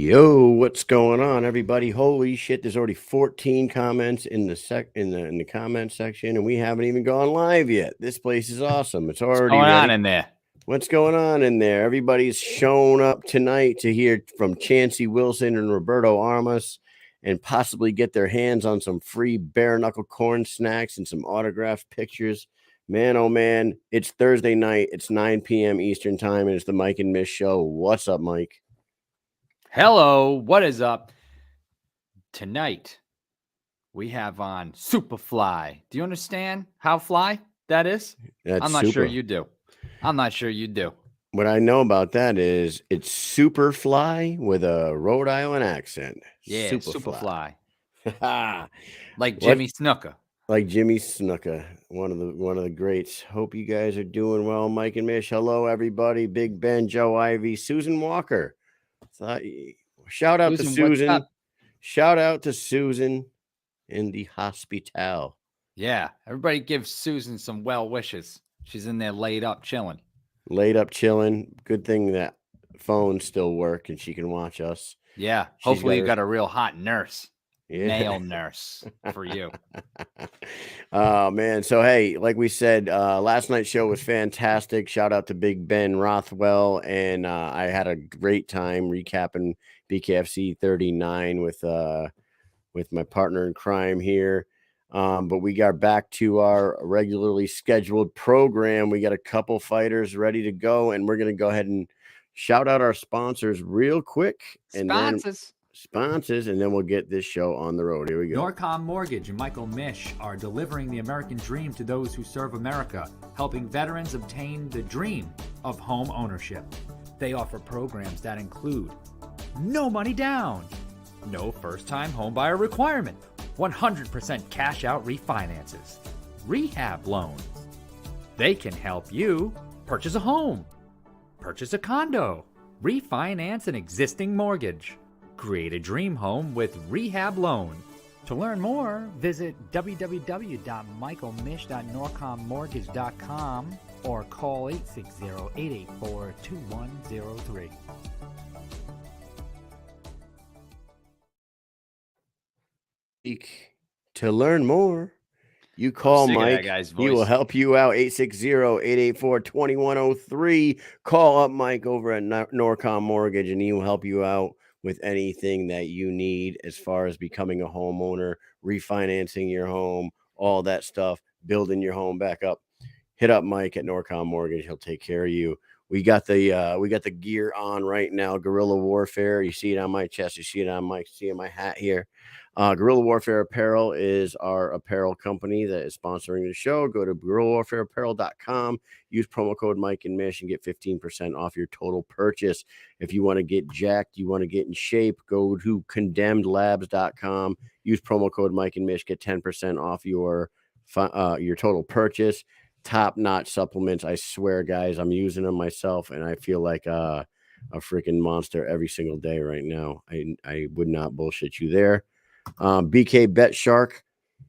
Yo, what's going on, everybody? Holy shit! There's already 14 comments in the comment section, and we haven't even gone live yet. This place is awesome. It's already What's going ready. on in there? What's going on in there? Everybody's shown up tonight to hear from Chancey Wilson and Roberto Armas, and possibly get their hands on some free Bareknuckle corn snacks and some autographed pictures. Man, oh man! It's Thursday night. It's 9 p.m. Eastern time, and it's the Mike and Mish show. What's up, Mike? Hello, what is up? Tonight, we have on Superfly. Do you understand how fly that is? That's I'm not super. sure you do. I'm not sure you do. What I know about that is it's Superfly with a Rhode Island accent. Yeah, Superfly. Like Like Jimmy Snuka. Like Jimmy Snuka, one of the greats. Hope you guys are doing well, Mike and Mish. Hello, everybody. Big Ben, Joe Ivy, Susan Walker. Shout out to Susan. Shout out to Susan in the hospital. Yeah, everybody give Susan some well wishes. She's in there laid up chilling. Good thing that phones still work and she can watch us. Yeah, hopefully you got a real hot nurse. Yeah. Nail nurse for you. Oh man. So hey, like we said, last night's show was fantastic. Shout out to Big Ben Rothwell, and I had a great time recapping BKFC 39 with my partner in crime here. But we got back to our regularly scheduled program. We got a couple fighters ready to go, and we're gonna go ahead and shout out our sponsors real quick. Sponsors, and then we'll get this show on the road. Here we go. Norcom Mortgage and Michael Mish are delivering the American dream to those who serve America, helping veterans obtain the dream of home ownership. They offer programs that include no money down, no first-time homebuyer requirement, 100% cash-out refinances, rehab loans. They can help you purchase a home, purchase a condo, refinance an existing mortgage, create a dream home with rehab loan. To learn more, visit www.michaelmish.norcommortgage.com or call 860-884-2103. To learn more, you call Mike. He will help you out. 860-884-2103. Call up Mike over at Norcom Mortgage, and he will help you out with anything that you need as far as becoming a homeowner, refinancing your home, all that stuff, building your home back up. Hit up Mike at Norcom Mortgage. He'll take care of you. We got the gear on right now. Guerrilla Warfare. You see it on my chest. You see it on my hat here. Guerrilla Warfare Apparel is our apparel company that is sponsoring the show. Go to guerrillawarfareapparel.com. Use promo code Mike and Mish and get 15% off your total purchase. If you want to get jacked, you want to get in shape, go to condemnedlabs.com. Use promo code Mike and Mish. Get 10% off your total purchase. Top-notch supplements. I swear, guys, I'm using them myself, and I feel like a freaking monster every single day right now. I would not bullshit you there. BKBetShark,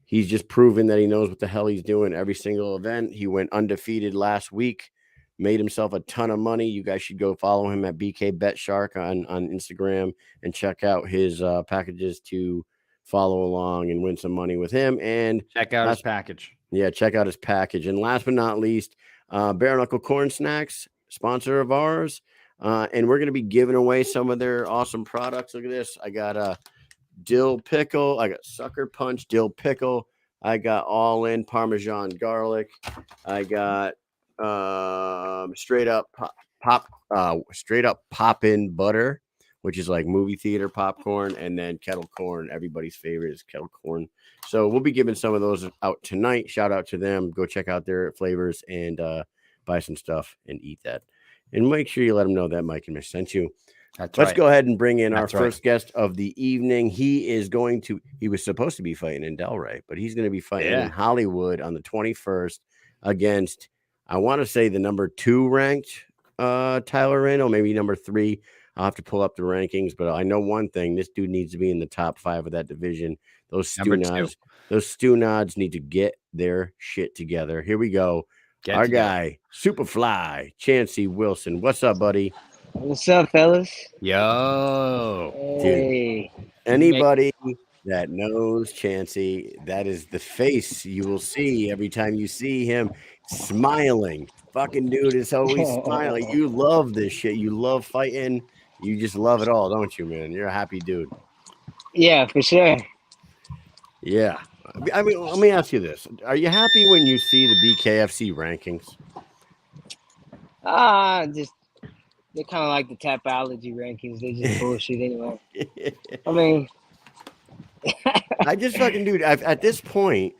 he's just proven that he knows what the hell he's doing every single event. He went undefeated last week, made himself a ton of money. You guys should go follow him at BKBetShark on Instagram and check out his packages to follow along and win some money with him. And check out his package. Yeah, check out his package. And last but not least, Bareknuckle Corn Snacks, sponsor of ours. And we're going to be giving away some of their awesome products. Look at this. I got a dill pickle. I got Sucker Punch dill pickle. I got all in Parmesan garlic. I got straight up pop in butter, which is like movie theater popcorn, and then kettle corn. Everybody's favorite is kettle corn. So we'll be giving some of those out tonight. Shout out to them. Go check out their flavors and buy some stuff and eat that. And make sure you let them know that Mike and Mish sent you. Let's go ahead and bring in our first guest of the evening. He was supposed to be fighting in Delray, but he's going to be fighting in Hollywood on the 21st against, I want to say, the number 2 ranked Tyler Randall, maybe number 3. I'll have to pull up the rankings, but I know one thing: this dude needs to be in the top 5 of that division. Those Stu Nods need to get their shit together. Here we go. Our guy, Superfly, Chancey Wilson. What's up, buddy? What's up, fellas? Yo. Hey. Anybody that knows Chancey, that is the face you will see every time you see him smiling. Fucking dude is always smiling. You love this shit. You love fighting. You just love it all, don't you, man? You're a happy dude. Yeah, for sure. Yeah. I mean, let me ask you this. Are you happy when you see the BKFC rankings? Just they're kind of like the Tapology rankings. They're just bullshit anyway. I mean, I just fucking, dude, at this point,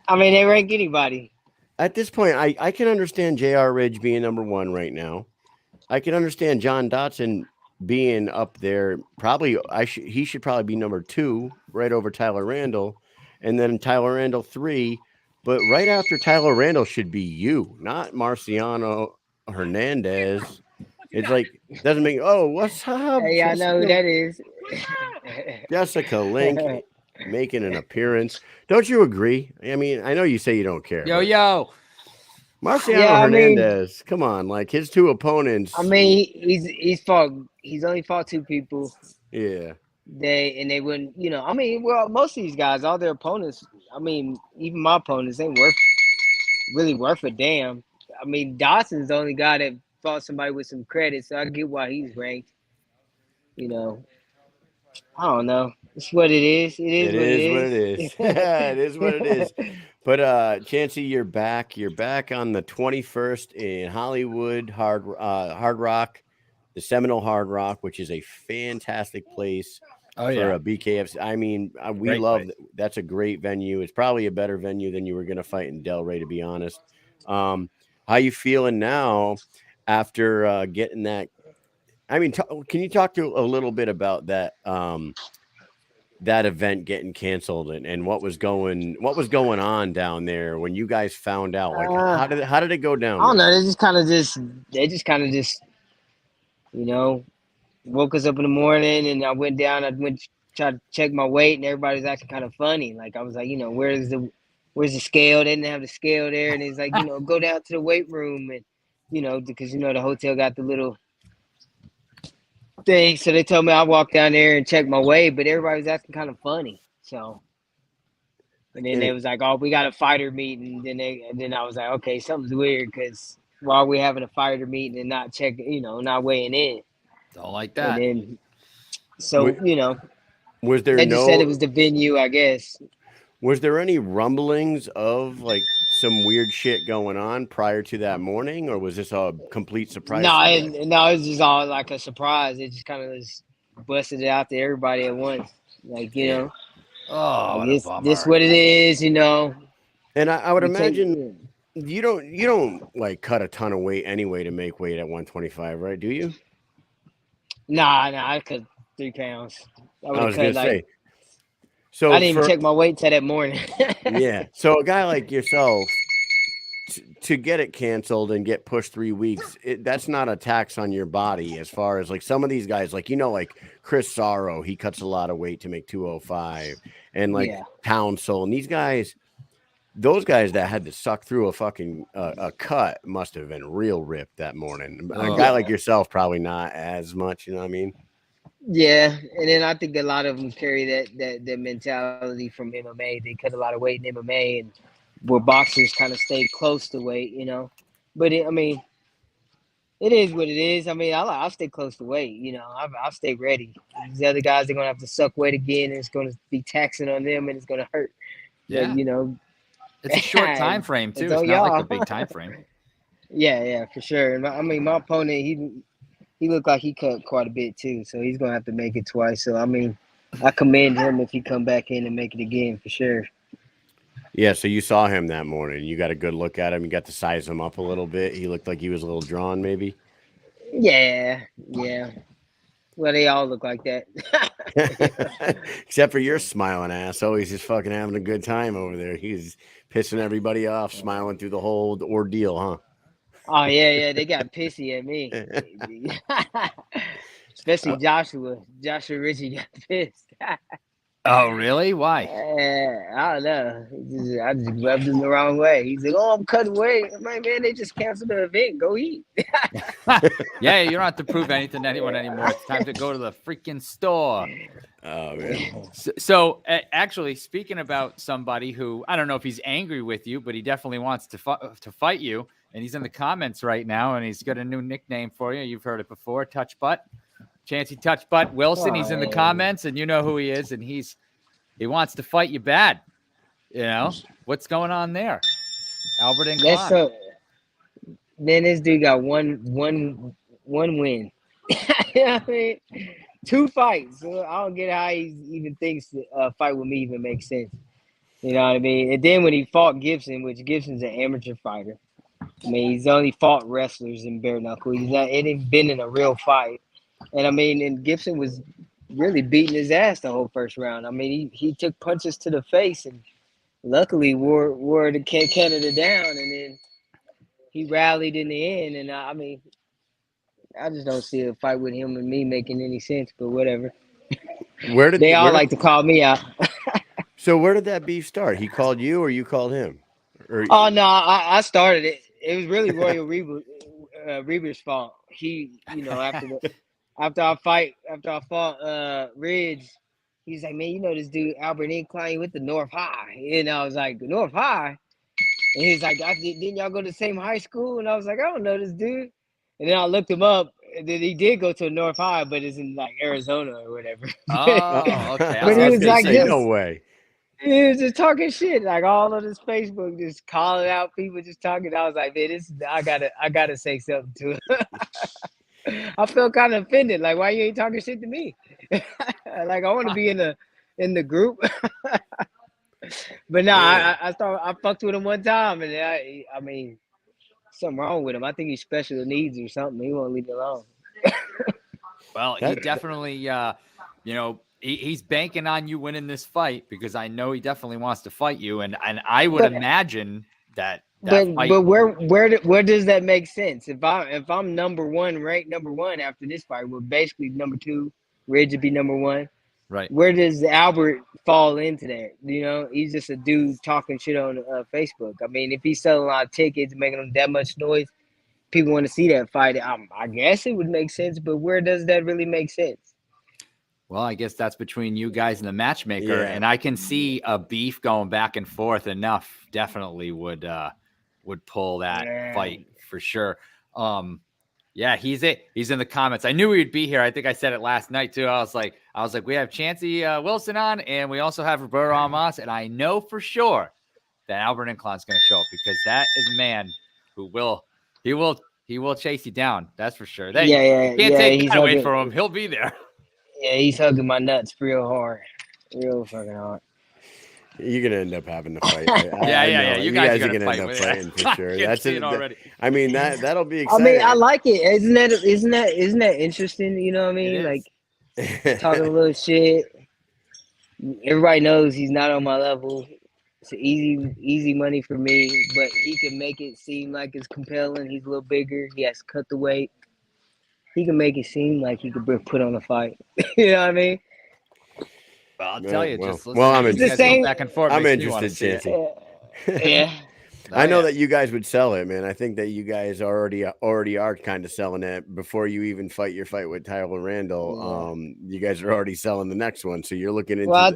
they rank anybody. At this point, I can understand J.R. Ridge being number one right now. I can understand John Dotson being up there. Probably, he should probably be number two, right over Tyler Randall, and then Tyler Randall 3. But right after Tyler Randall should be you, not Marciano Hernandez. It's like doesn't make. Oh, what's up? Hey, I know who that is. Jessica Link making an appearance. Don't you agree? I mean, I know you say you don't care. Yo. Marciano Hernandez, come on, like his two opponents. I mean, he's only fought two people. Yeah. They wouldn't, well, most of these guys, all their opponents, even my opponents ain't really worth a damn. I mean, Dawson's the only guy that fought somebody with some credit, so I get why he's ranked. I don't know. It's what it is. It is what it is. It is what it is. But Chancey, you're back. You're back on the 21st in Hollywood Hard Rock, the Seminole Hard Rock, which is a fantastic place for a BKFC. I mean, we Great love place. that's a great venue. It's probably a better venue than you were going to fight in Delray, to be honest. How you feeling now after getting that? I mean, can you talk to a little bit about that that event getting canceled and what was going on down there when you guys found out? Like, how did it go down? I don't know. They just kind of just woke us up in the morning, and I went down. I went tried to check my weight, and everybody's acting kind of funny. Like I was like, where's the scale? They didn't have the scale there, and it's like, go down to the weight room, and because the hotel got the little thing. So they told me I walked down there and checked my weight, but everybody was acting kind of funny. So, and then they was like, "Oh, we got a fighter meeting." And then I was like, "Okay, something's weird because why are we having a fighter meeting and not checking, not weighing in?" Don't like that. And then, was there they just said it was the venue, I guess. Was there any rumblings of like some weird shit going on prior to that morning, or was this a complete surprise? No, it was just all like a surprise. It just kind of just busted it out to everybody at once. Like, oh, like this what it is, And I would imagine you don't like cut a ton of weight anyway to make weight at 125, right? Do you? Nah, I cut 3 pounds. I was gonna say. So I didn't even check my weight till that morning. Yeah. So a guy like yourself, to get it canceled and get pushed 3 weeks, that's not a tax on your body. As far as like some of these guys, like like Chris Sorrow, he cuts a lot of weight to make 205, and like Townsell, and these guys, those guys that had to suck through a fucking a cut must have been real ripped that morning. A guy like yourself, probably not as much. You know what I mean? Yeah, and then I think a lot of them carry that mentality from MMA. They cut a lot of weight in MMA, and where boxers kind of stay close to weight, But it is what it is. I mean, I'll stay close to weight, I'll stay ready. These other guys are gonna have to suck weight again, and it's gonna be taxing on them, and it's gonna hurt. Yeah, but, it's a short time frame too. It's not like a big time frame. Yeah, for sure. My opponent, he looked like he cut quite a bit too, so he's gonna have to make it twice. So I commend him if he come back in and make it again for sure. Yeah, so you saw him that morning. You got a good look at him. You got to size him up a little bit. He looked like he was a little drawn, maybe. Yeah. Well, they all look like that. Except for your smiling ass, always just fucking having a good time over there. He's pissing everybody off, smiling through the whole ordeal, huh? Oh yeah, they got pissy at me. Especially Joshua. Joshua Ritchie got pissed. Oh, really? Why? I don't know. I just rubbed him the wrong way. He's like, "Oh, I'm cutting weight." I'm like, "Man, they just canceled the event. Go eat." Yeah, you don't have to prove anything to anyone anymore. It's time to go to the freaking store. Oh man. So actually, speaking about somebody who I don't know if he's angry with you, but he definitely wants to fight you, and he's in the comments right now, and he's got a new nickname for you. You've heard it before, Touch Butt, Chancey Touch Butt Wilson. He's in the comments, and you know who he is, and he wants to fight you bad. You know what's going on there, Albert and That's Klein. Then this dude got one win. You know what I mean? 2 fights. So I don't get how he even thinks a fight with me even makes sense. You know what I mean? And then when he fought Gibson, which Gibson's an amateur fighter. I mean, he's only fought wrestlers in Bareknuckle. He's not ain't been in a real fight. And I mean, and Gibson was really beating his ass the whole first round. I mean, he took punches to the face and luckily wore the Canada down, and then he rallied in the end. And I mean, I just don't see a fight with him and me making any sense, but whatever. They all like to call me out. So where did that beef start? He called you or you called him? Oh no, I started it. It was really Royal Reaver's fault. He, after I fought Ridge, he's like, "Man, you know this dude Albert Incline with the North High," and I was like, "The North High," and he's like, "Didn't y'all go to the same high school?" And I was like, "I don't know this dude," and then I looked him up. And then he did go to a North High, but it's in like Arizona or whatever. Oh, okay. But he was like, "No way." He was just talking shit, like all on his Facebook, just calling out people, just talking. I was like, "Man, I gotta say something to him." I felt kind of offended. Like, why you ain't talking shit to me? Like, I want to be in the group. But no, I fucked with him one time, and I mean, something wrong with him. I think he's special needs or something. He won't leave me alone. Well, he definitely, he's banking on you winning this fight because I know he definitely wants to fight you, and I would imagine that. But where does that make sense? If I'm ranked number one after this fight, we're basically number 2. Ridge would be number 1. Right. Where does Albert fall into that? You know, he's just a dude talking shit on Facebook. I mean, if he's selling a lot of tickets and making them that much noise, people want to see that fight. I guess it would make sense, but where does that really make sense? Well, I guess that's between you guys and the matchmaker, and I can see a beef going back and forth enough. Definitely would pull that fight for sure. Yeah, he's in the comments. I knew he would be here. I think I said it last night too. I was like, we have Chancey Wilson on, and we also have Roberto Armas, and I know for sure that Albert Incline's going to show up because that is a man who will chase you down. That's for sure. Can't take that away from him. He'll be there. Yeah, he's hugging my nuts real hard, real fucking hard. You're gonna end up having to fight. Yeah. You guys are gonna end up fighting for sure. That's it already. I mean, that'll be exciting. I mean, I like it. Isn't that interesting? You know what I mean? Like talking a little shit. Everybody knows he's not on my level. It's easy money for me, but he can make it seem like it's compelling. He's a little bigger. He has to cut the weight. He can make it seem like he could put on a fight. You know what I mean? Well, I'll tell you. I'm interested. Back and forth. I'm interested, Chancey. Yeah. I know that you guys would sell it, man. I think that you guys already are kind of selling it before you even fight your fight with Tyler Randall. You guys are already selling the next one, so you're looking into. Well,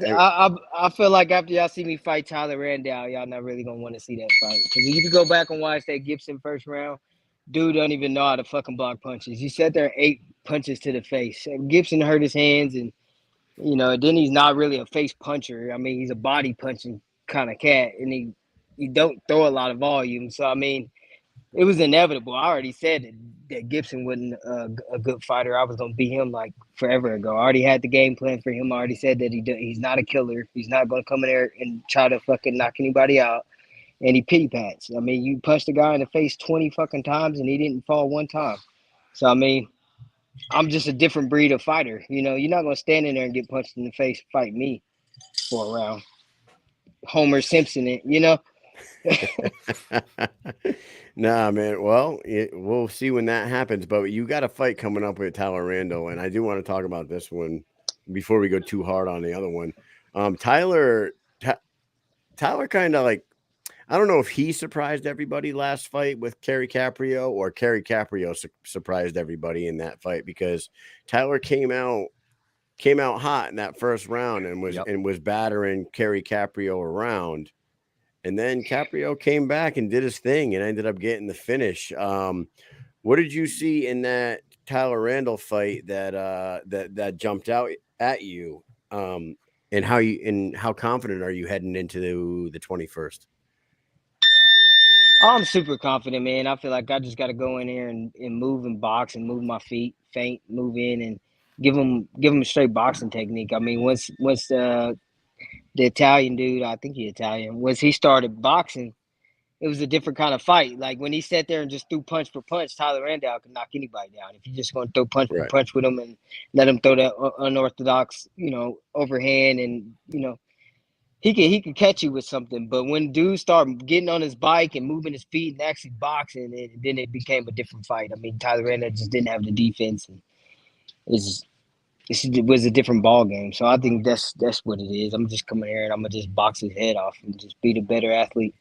I feel like after y'all see me fight Tyler Randall, y'all not really gonna want to see that fight because if you go back and watch that Gibson first round, dude don't even know how to fucking block punches. He sat there and 8 punches to the face. Gibson hurt his hands, and then he's not really a face puncher. I mean, he's a body punching kind of cat, and he don't throw a lot of volume. So, I mean, it was inevitable. I already said that Gibson wasn't a good fighter. I was going to beat him like forever ago. I already had the game plan for him. I already said that he's not a killer. He's not going to come in there and try to fucking knock anybody out. And he pity pats. I mean, you punched a guy in the face 20 fucking times, and he didn't fall one time. So, I mean, I'm just a different breed of fighter. You're not going to stand in there and get punched in the face, fight me for a round. Homer Simpson it, Nah, man. Well, we'll see when that happens. But you got a fight coming up with Tyler Randall, and I do want to talk about this one before we go too hard on the other one. Tyler kind of like, I don't know if he surprised everybody last fight with Kerry Caprio, or Kerry Caprio surprised everybody in that fight, because Tyler came out hot in that first round and was battering Kerry Caprio around. And then Caprio came back and did his thing and ended up getting the finish. What did you see in that Tyler Randall fight that jumped out at you? And how confident are you heading into the 21st? I'm super confident, man. I feel like I just got to go in there and move and box and move my feet, feint, move in, and give him a straight boxing technique. I mean, once the Italian dude, I think he's Italian, once he started boxing, it was a different kind of fight. Like when he sat there and just threw punch for punch, Tyler Randall could knock anybody down. If you're just going to throw punch for punch with him and let him throw that unorthodox, overhand, and he could catch you with something. But when dudes start getting on his bike and moving his feet and actually boxing, then it became a different fight. I mean, Tyler Randall just didn't have the defense, and it was a different ball game. So I think that's what it is. I'm just coming here and I'm gonna just box his head off and just be the better athlete.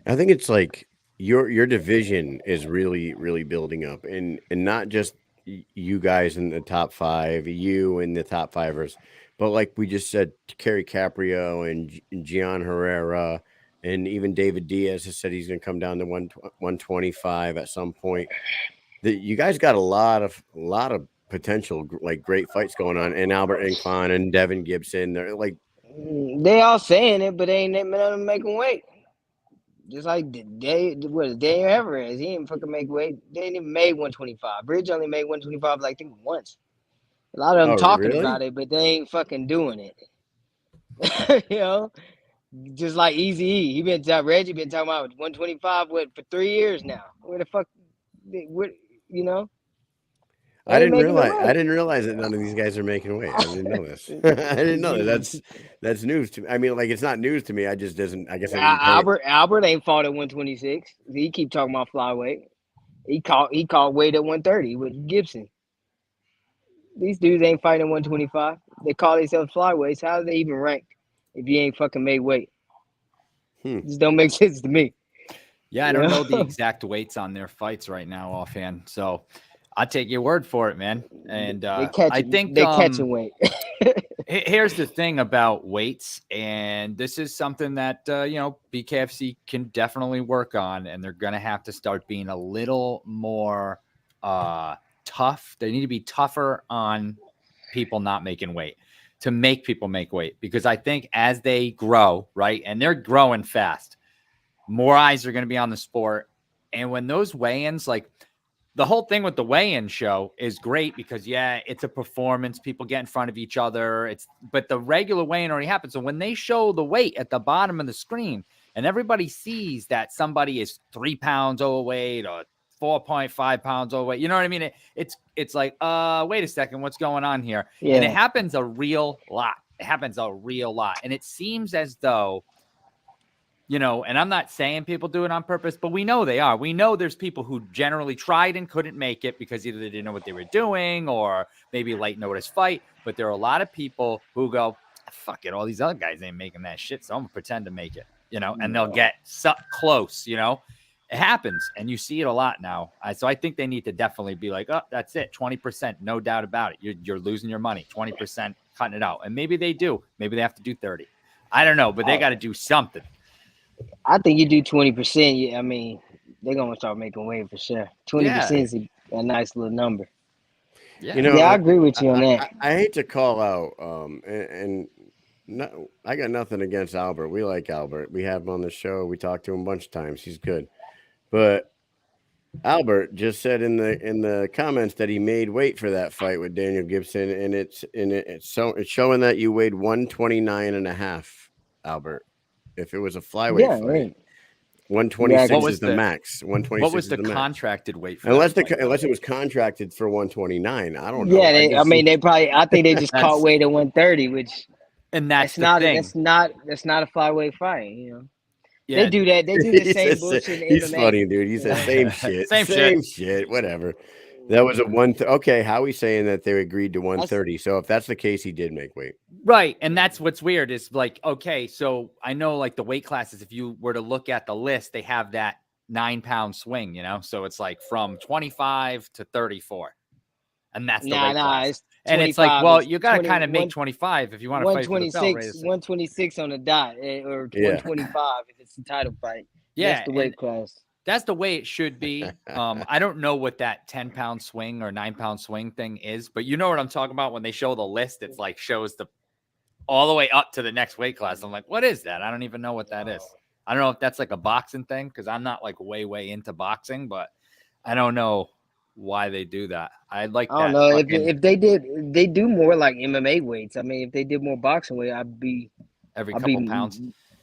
I think it's like your division is really, really building up, and not just you guys in the top 5, you in the top 5ers, but like we just said, Kerry Caprio and Gian Herrera, and even David Diaz has said he's going to come down to 125 at some point. You guys got a lot of potential, like, great fights going on, and Albert Inclon and Devin Gibson. They're like, they all saying it, but they ain't none of them making weight. Just like Daniel Everett, he didn't fucking make weight. They didn't even made 125. Bridge only made 125, like, I think once. A lot of them talking about it, but they ain't fucking doing it. Just like Eazy-E. Reggie been talking about 125 for 3 years now. Where the fuck, I didn't realize that none of these guys are making weight. I didn't know this. I didn't know that. That's news to me. I mean, like, it's not news to me. I just doesn't. I guess Albert ain't fought at 126. He keep talking about flyweight. He caught weight at 130 with Gibson. These dudes ain't fighting 125. They call themselves flyweights. How are they even ranked if you ain't fucking made weight? This don't make sense to me. Yeah, I don't know the exact weights on their fights right now offhand. So I'll take your word for it, man. And I think they're catching weight. Here's the thing about weights, and this is something that BKFC can definitely work on, and they're going to have to start being a little more tough. They need to be tougher on people not making weight to make people make weight, because I think as they grow, right, and they're growing fast, more eyes are going to be on the sport. And when those weigh-ins, like, the whole thing with the weigh-in show is great because, it's a performance. People get in front of each other. But the regular weigh-in already happened. So when they show the weight at the bottom of the screen and everybody sees that somebody is 3 pounds overweight or 4.5 pounds overweight, you know what I mean? It's like, wait a second, what's going on here? Yeah. And it happens a real lot. And it seems as though, and I'm not saying people do it on purpose, but we know they are. We know there's people who generally tried and couldn't make it because either they didn't know what they were doing or maybe late notice fight. But there are a lot of people who go, fuck it, all these other guys ain't making that shit, so I'm going to pretend to make it, and they'll get close, It happens, and you see it a lot now. So I think they need to definitely be like, oh, that's it, 20%, no doubt about it. You're losing your money, 20%, cutting it out. And maybe they do. Maybe they have to do 30. I don't know, but they got to do something. I think you do 20%. I mean, they're going to start making weight for sure. 20% is a nice little number. Yeah, I agree with you on that. I hate to call out, I got nothing against Albert. We like Albert. We have him on the show. We talked to him a bunch of times. He's good. But Albert just said in the comments that he made weight for that fight with Daniel Gibson, and it's showing that you weighed 129.5, Albert. If it was a flyweight fight, 126 is the max. 126. What was the contracted weight for? Unless it was contracted for 129, I don't know. Yeah, I think they just caught weight at 130, which that's not a flyweight fight, Yeah. They do that. They do the same bullshit in He's MMA. funny, dude. He said same shit. same shit. Whatever. That was a okay, Howie's saying that they agreed to 130. So if that's the case, he did make weight. Right. And that's what's weird is like, okay, so I know like the weight classes, if you were to look at the list, they have that 9-pound swing, you know? So it's like from 25 to 34. And that's the weight class. And it's like, well, you got to kind of make 25 if you want to fight for the belt. 126 on the dot, or 125 if it's the title fight. Yeah. That's the weight class. That's the way it should be. I don't know what that 10-pound swing or 9-pound swing thing is, but you know what I'm talking about when they show the list. It's like shows the all the way up to the next weight class. I'm like, what is that? I don't even know what that is. I don't know if that's like a boxing thing because I'm not like way into boxing, but I don't know why they do that. I don't know if they do more like MMA weights. I mean, if they did more boxing weight, I'd be pounds.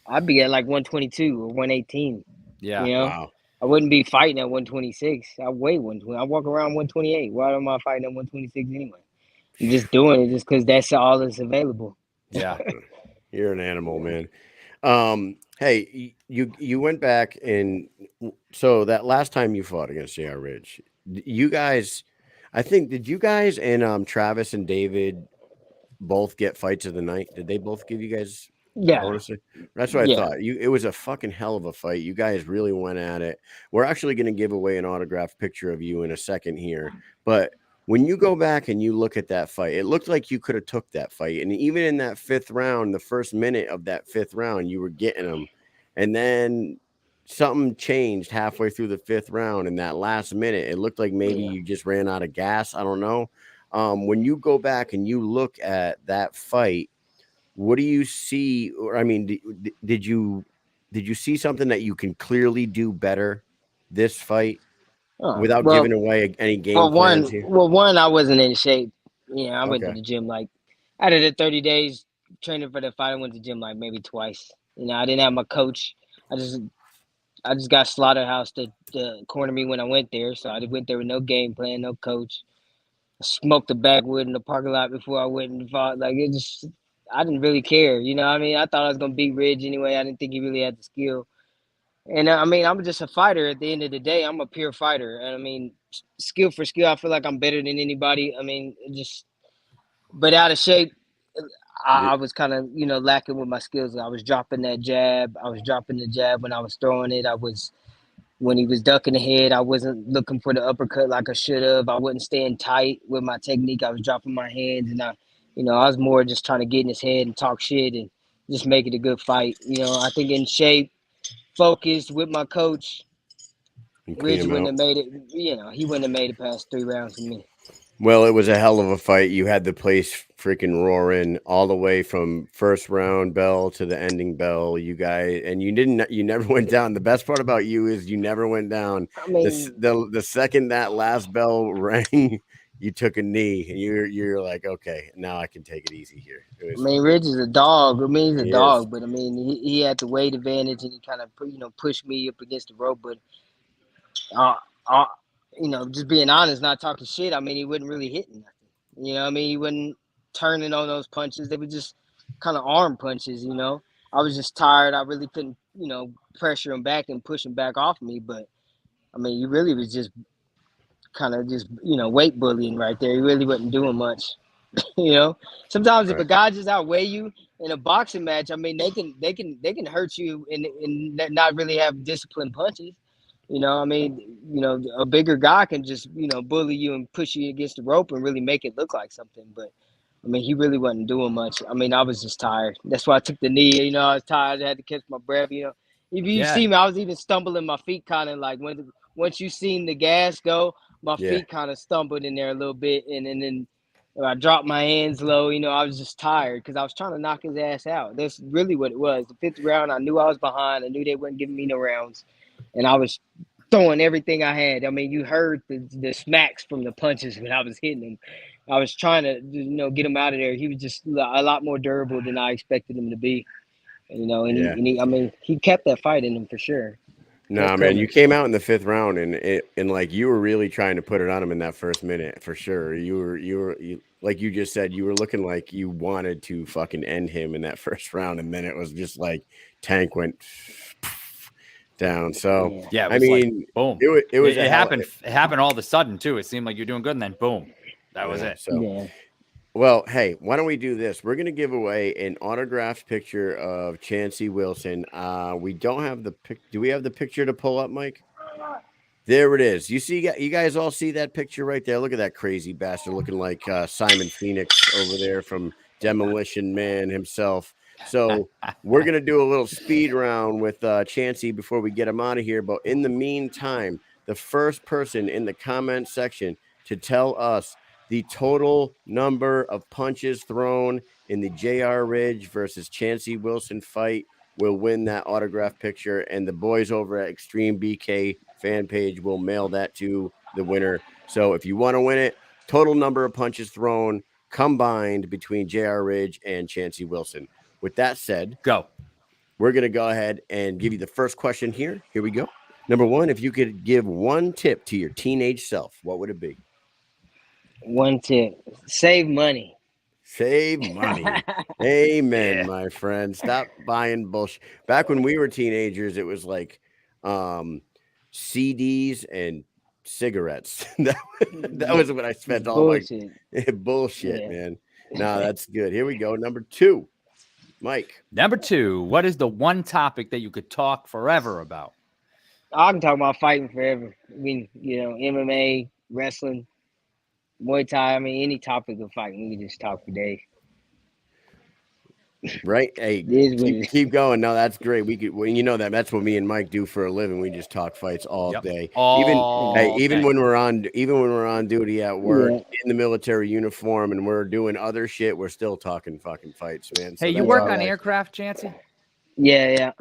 I'd be at like 122 or 118. Yeah. You know? Wow. I wouldn't be fighting at 126. I weigh 120. I walk around 128. Why am I fighting at 126 anyway? I'm just doing it just because that's all that's available. Yeah. You're an animal, man. Hey, you went back and so that last time you fought against JR Ridge, you guys, I think, did you guys and Travis and David both get fights of the night? Did they both give you guys? Yeah, honestly, that's what I thought. It was a fucking hell of a fight. You guys really went at it. We're actually going to give away an autographed picture of you in a second here. But when you go back and you look at that fight, it looked like you could have took that fight. And even in that fifth round, the first minute of that fifth round, you were getting them. And then something changed halfway through the fifth round. In that last minute, it looked like maybe you just ran out of gas. I don't know. When you go back and you look at that fight, what do you see? Or I mean, did you see something that you can clearly do better this fight without giving away any game plans here? One, I wasn't in shape. I went to the gym like out of the 30 days training for the fight. I went to the gym like maybe twice. I didn't have my coach. I just got slaughterhouse to corner me when I went there. So I went there with no game plan, no coach. I smoked the backwood in the parking lot before I went and fought. Like I didn't really care. I mean, I thought I was going to beat Ridge anyway. I didn't think he really had the skill. And I mean, I'm just a fighter at the end of the day. I'm a pure fighter. And I mean, skill for skill, I feel like I'm better than anybody. I mean, but out of shape, I was kind of, lacking with my skills. I was dropping that jab. I was dropping the jab when I was throwing it. When he was ducking the head, I wasn't looking for the uppercut like I should have. I wasn't staying tight with my technique. I was dropping my hands, and I was more just trying to get in his head and talk shit and just make it a good fight. I think in shape, focused with my coach, Ridge wouldn't have made it. He wouldn't have made it past 3 rounds for me. Well, it was a hell of a fight. You had the place freaking roaring all the way from first round bell to the ending bell. You guys, and you never went down. The best part about you is you never went down. I mean, the second that last bell rang, you took a knee, and you're like, okay, now I can take it easy here. Ridge is a dog. He's a dog, but he had the weight advantage, and he kind of pushed me up against the rope. But just being honest, not talking shit. He wasn't really hitting nothing. He wasn't turning on those punches. They were just kind of arm punches. I was just tired. I really couldn't pressure him back and push him back off me. But he really was just kind of just weight bullying right there. He really wasn't doing much. Sometimes if a guy just outweigh you in a boxing match, they can hurt you and not really have disciplined punches. A bigger guy can just bully you and push you against the rope and really make it look like something. But he really wasn't doing much. I was just tired. That's why I took the knee. I was tired. I had to catch my breath. If you see me, I was even stumbling. My feet kind of like once you seen the gas go, my feet kind of stumbled in there a little bit, and then I dropped my hands low. I was just tired because I was trying to knock his ass out. That's really what it was. The fifth round, I knew I was behind. I knew they weren't giving me no rounds, and I was throwing everything I had. You heard the smacks from the punches when I was hitting him. I was trying to, get him out of there. He was just a lot more durable than I expected him to be. He kept that fight in him for sure. Nah, man, you came out in the fifth round and like you were really trying to put it on him in that first minute for sure. You were like you just said, you were looking like you wanted to fucking end him in that first round, and then it was just like Tank went down. So yeah, it I was mean, boom. it was It happened. It happened all of a sudden too. It seemed like you're doing good, and then boom, that was it. So well, hey, why don't we do this? We're gonna give away an autographed picture of Chancey Wilson. We don't have the do we have the picture to pull up, Mike? There it is. You see, you guys all see that picture right there. Look at that crazy bastard looking like Simon Phoenix over there from Demolition Man himself. So we're going to do a little speed round with Chancey before we get him out of here. But in the meantime, the first person in the comment section to tell us the total number of punches thrown in the J.R. Ridge versus Chancey Wilson fight will win that autograph picture. And the boys over at Extreme BK fan page will mail that to the winner. So if you want to win it, total number of punches thrown combined between J.R. Ridge and Chancey Wilson. With that said, we're going to go ahead and give you the first question here. Here we go. Number one, if you could give one tip to your teenage self, what would it be? One tip: save money. Save money. Amen, my friend. Stop buying bullshit. Back when we were teenagers, it was like CDs and cigarettes. that was what I spent all my bullshit, man. No, that's good. Here we go. Number two, Mike. Number two, what is the one topic that you could talk forever about? I can talk about fighting forever. I mean, MMA, wrestling, Muay Thai. I mean, any topic of fighting, we can just talk for days. Right? Hey, keep going. No, that's great. We could, that's what me and Mike do for a living. We just talk fights all day. Even when we're on duty at work in the military uniform and we're doing other shit, we're still talking fucking fights, man. So hey, you work on aircraft, Chancey? Yeah.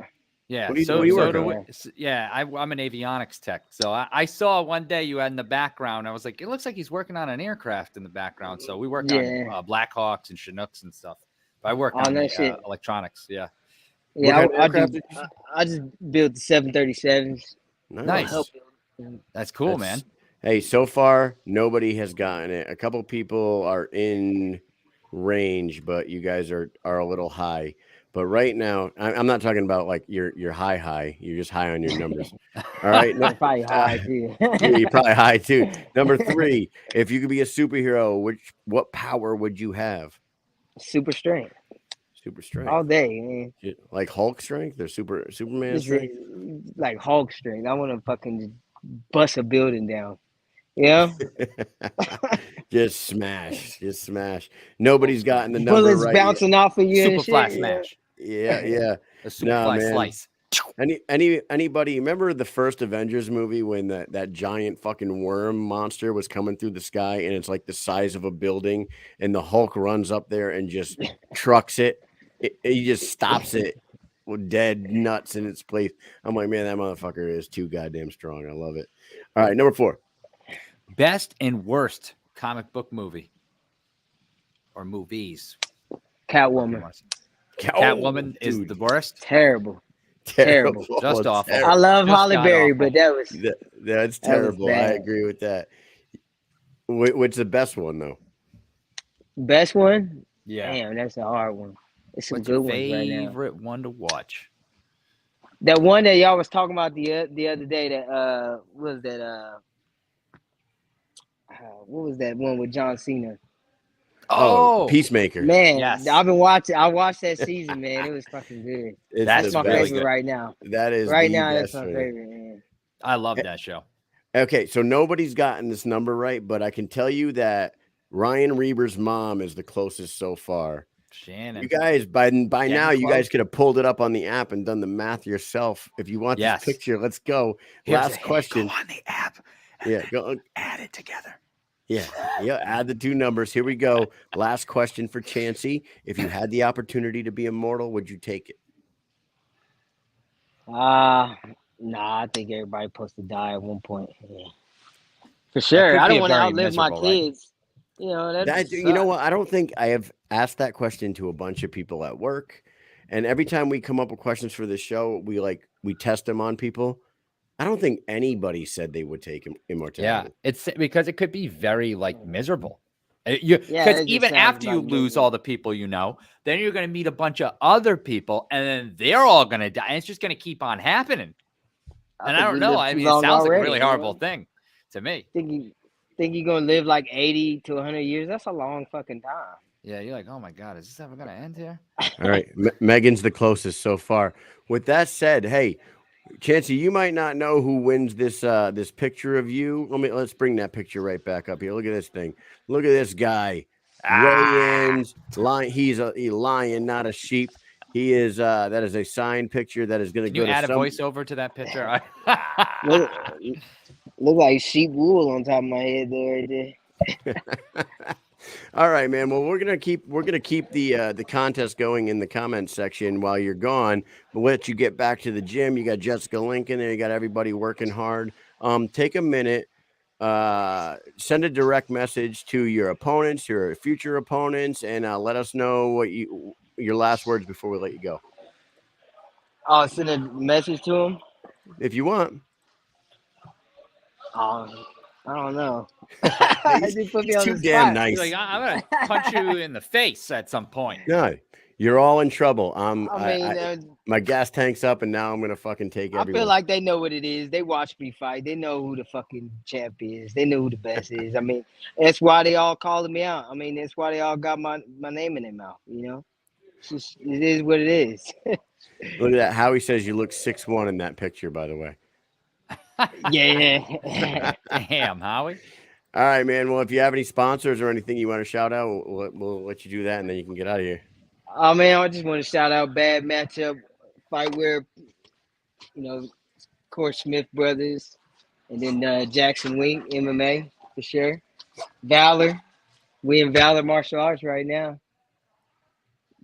What do you work on? I'm an avionics tech. So I saw one day you had in the background. I was like, it looks like he's working on an aircraft in the background. So we work on Blackhawks and Chinooks and stuff. I work on the, electronics. Yeah. I just built the 737s. Nice. That's cool, man. Hey, so far nobody has gotten it. A couple people are in range, but you guys are a little high. But right now, I'm not talking about like you're high. You're just high on your numbers. All right. No, probably high too. You're probably high too. Number three, if you could be a superhero, what power would you have? Super strength. Super strength. All day, man. Like Hulk strength or Superman strength? Like Hulk strength. I want to fucking bust a building down. Yeah. Just smash. Nobody's gotten the number bullets right. Bouncing off of you. Superfly smash. Yeah. A superfly slice. Anybody remember the first Avengers movie when that giant fucking worm monster was coming through the sky and it's like the size of a building and the Hulk runs up there and just trucks it? He just stops it with dead nuts in its place. I'm like, man, that motherfucker is too goddamn strong. I love it. All right, number four. Best and worst comic book movie or movies. Catwoman. Catwoman is the worst. Terrible. Just awful. I love Halle Berry, but that's terrible. I agree with that. What's the best one though? Best one? Yeah. Damn, that's a hard one. It's some What's good your ones right now. favorite one to watch? That one that y'all was talking about the other day. That what was that? What was that one with John Cena? Oh, Peacemaker. Man, yes. I've been watching. I watched that season, man. It was fucking good. That's my favorite right now. That is right now. That's my favorite, man. I love that show. Okay, so nobody's gotten this number right, but I can tell you that Ryan Reber's mom is the closest so far. Shannon. You guys, by now, you guys could have pulled it up on the app and done the math yourself. If you want this picture, let's go. Last question. Go on the app. Yeah, go add it together. Yeah, add the two numbers. Here we go. Last question for Chancey. If you had the opportunity to be immortal, would you take it? Nah, I think everybody supposed to die at one point. Yeah. For sure. I don't want to outlive my kids. Right? You know what? I don't think I have asked that question to a bunch of people at work. And every time we come up with questions for this show, we test them on people. I don't think anybody said they would take immortality. Yeah, it's because it could be very miserable. Because even after you lose all the people then you're going to meet a bunch of other people, and then they're all going to die. And it's just going to keep on happening. And I don't we know. lived I too mean, it long sounds like a already, really you know? horrible thing to me. Think you're gonna live like 80 to 100 years? That's a long fucking time. Yeah, you're like, oh my God, is this ever gonna end here? All right, Megan's the closest so far. With that said, hey, Chancey, you might not know who wins this this picture of you. Let's bring that picture right back up here. Look at this thing. Look at this guy. Weigh-ins. Lion. He's a lion, not a sheep. He is that is a signed picture that is going to Can you go add to a voiceover to that picture? Look like sheep wool on top of my head there, right there. All right, man. Well, we're gonna keep the contest going in the comments section while you're gone. We'll let you get back to the gym. You got Jessica Lincoln there. You got everybody working hard. Take a minute. Send a direct message to your opponents, your future opponents, and let us know what your last words before we let you go. Oh, send a message to him. If you want. I don't know. He's Put me on too the damn spot. nice. You're like, I'm gonna punch you in the face at some point. No, you're all in trouble. My gas tank's up, and now I'm gonna fucking take everyone. I feel like they know what it is. They watch me fight. They know who the fucking champ is. They know who the best is. I mean, that's why they all calling me out. I mean, that's why they all got my name in their mouth. You know, it is what it is. Look at that. Howie says you look 6'1" in that picture, by the way. Yeah. Damn, Howie. All right, man. Well, if you have any sponsors or anything you want to shout out, we'll let you do that, and then you can get out of here. Oh man, I just want to shout out Bad Matchup, Fightwear, you know, of course Smith Brothers, and then Jackson Wink MMA for sure. Valor, we in Valor Martial Arts right now.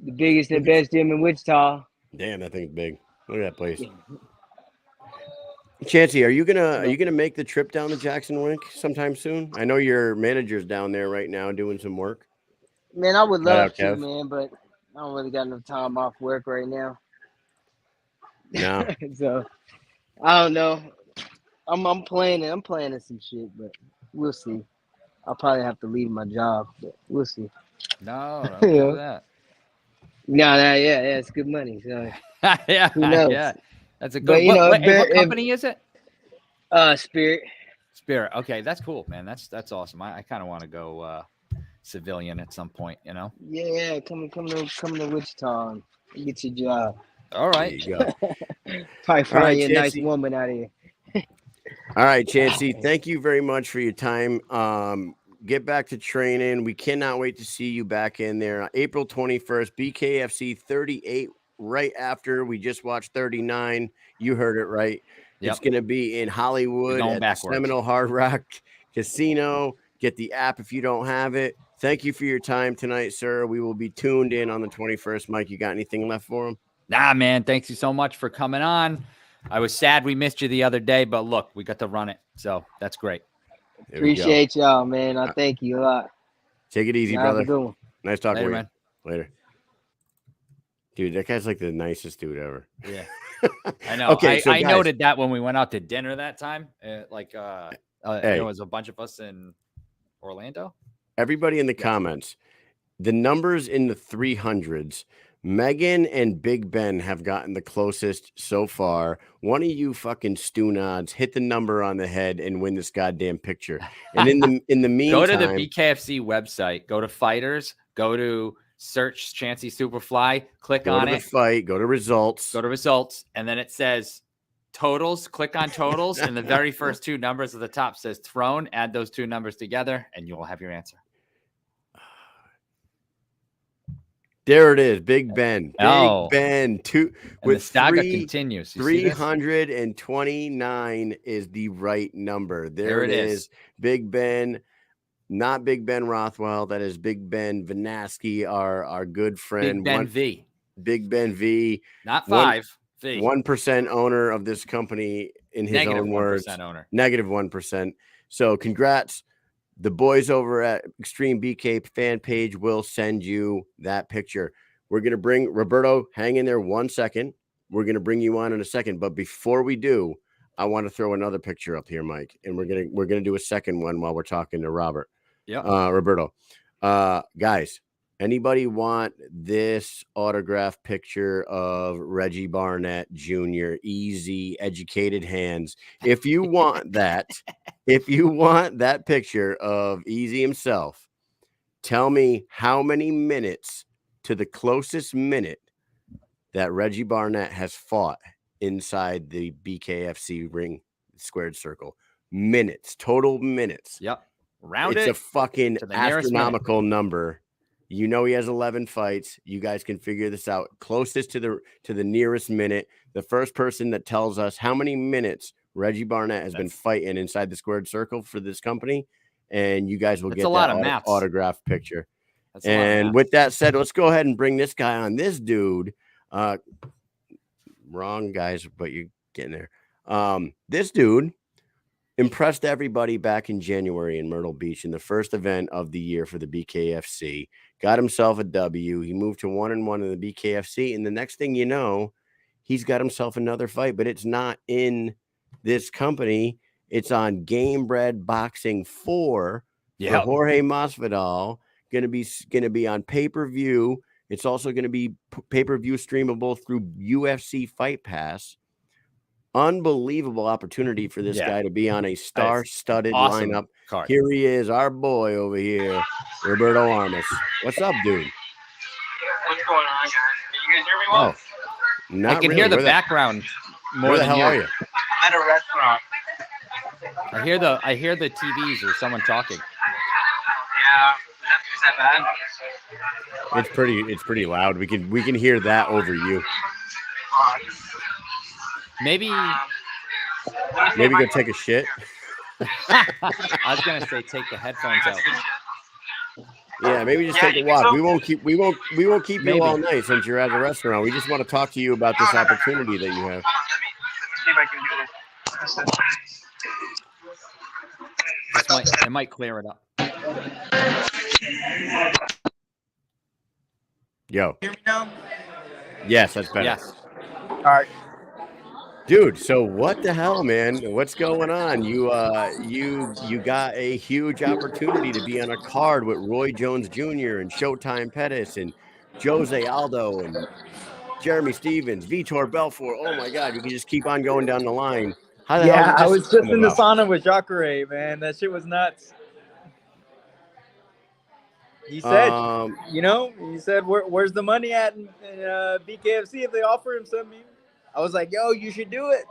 The biggest and best gym in Wichita. Damn, that thing's big. Look at that place. Chancey, are you gonna make the trip down to Jackson Wink sometime soon? I know your manager's down there right now doing some work. Man, I would love to, Kev. man, but I don't really got enough time off work right now. No. So I don't know. I'm planning some shit, but we'll see. I'll probably have to leave my job, but we'll see. No, don't do that. No, yeah, it's good money. So yeah, who knows? Yeah. That's a good. But, you know, what company is it? Spirit. Spirit. Okay, that's cool, man. That's awesome. I kind of want to go civilian at some point, you know. Yeah, come to Wichita and get your job. All right. There you go. Probably find right, you a Chancey. nice woman out of here. All right, Chancey. Thank you very much for your time. Get back to training. We cannot wait to see you back in there. April 21st, BKFC 38. Right after we just watched 39. You heard it right. Yep. It's going to be in Hollywood at the Seminole Hard Rock Casino. Get the app if you don't have it. Thank you for your time tonight, sir. We will be tuned in on the 21st. Mike, you got anything left for him? Nah, man. Thanks you so much for coming on. I was sad we missed you the other day, but look, we got to run it. So that's great. Appreciate y'all, man. I thank you a lot. Take it easy, brother. Have a good one. Nice talking with you. Later. Dude, that guy's like the nicest dude ever. Yeah. I know. Okay, so I guys, noted that when we went out to dinner that time. There was a bunch of us in Orlando. Everybody in the comments, the numbers in the 300s, Megan and Big Ben have gotten the closest so far. One of you fucking stoonods hit the number on the head and win this goddamn picture. And in the meantime, go to the BKFC website, go to fighters, go to search Chancey Superfly, click on it. Fight, go to results. And then it says totals. Click on totals. And the very first two numbers at the top says throne. Add those two numbers together and you will have your answer. There it is, Big Ben. Big Ben. With the saga continues. 329 is the right number. There it is. Big Ben, not Big Ben Rothwell. That is Big Ben Vanaski, our good friend. Big Ben V. Big Ben V. Not 5. V. 1% owner of this company in his own words. Owner. Negative 1%. So congrats. The boys over at Extreme BK fan page will send you that picture. We're going to bring Roberto, hang in there 1 second. We're going to bring you on in a second. But before we do, I want to throw another picture up here, Mike. And we're going to do a second one while we're talking to Robert. Yeah. Roberto. Guys, Anybody want this autograph picture of Reggie Barnett Jr., easy, educated hands? If you want that, picture of Easy himself, tell me how many minutes to the closest minute that Reggie Barnett has fought inside the BKFC ring squared circle. Minutes, total minutes. Yep. Round it's it a fucking to the nearest astronomical number. You know he has 11 fights. You guys can figure this out. Closest to the nearest minute. The first person that tells us how many minutes Reggie Barnett has been fighting inside the squared circle for this company, and you guys will get that autograph picture. And with that said, let's go ahead and bring this guy on. This dude, wrong guys, but you're getting there. This dude impressed everybody back in January in Myrtle Beach in the first event of the year for the BKFC. Got himself a W. He moved to 1-1 in the BKFC, and the next thing you know, he's got himself another fight, but it's not in this company. It's on Gamebred Boxing 4 for Jorge Masvidal. Gonna be on pay-per-view. It's also going to be pay-per-view streamable through UFC Fight Pass. Unbelievable opportunity for this guy to be on a star-studded lineup. Card. Here he is, our boy over here, Roberto Armas. What's up, dude? What's going on, guys? Can you guys hear me well? Oh, not I can really. hear the background more where the than hell you. are you? I'm at a restaurant. I hear the TVs or someone talking. Yeah, is that bad? It's pretty loud. We can hear that over you. Maybe go take a shit. I was gonna say take the headphones out. Yeah, maybe just take a walk. We won't keep you all night since you're at the restaurant. We just want to talk to you about this opportunity that you have. Let me see if I can do this. It might clear it up. Yo. Hear me now? Yes, that's better. Yes. All right. Dude, so what the hell, man? What's going on? You got a huge opportunity to be on a card with Roy Jones Jr. and Showtime Pettis and Jose Aldo and Jeremy Stevens, Vitor Belfort. Oh my God, you can just keep on going down the line. How the hell? I was just in the sauna with Jacare, man. That shit was nuts. He said, he said, where's the money at in BKFC if they offer him something? I was like, yo, you should do it.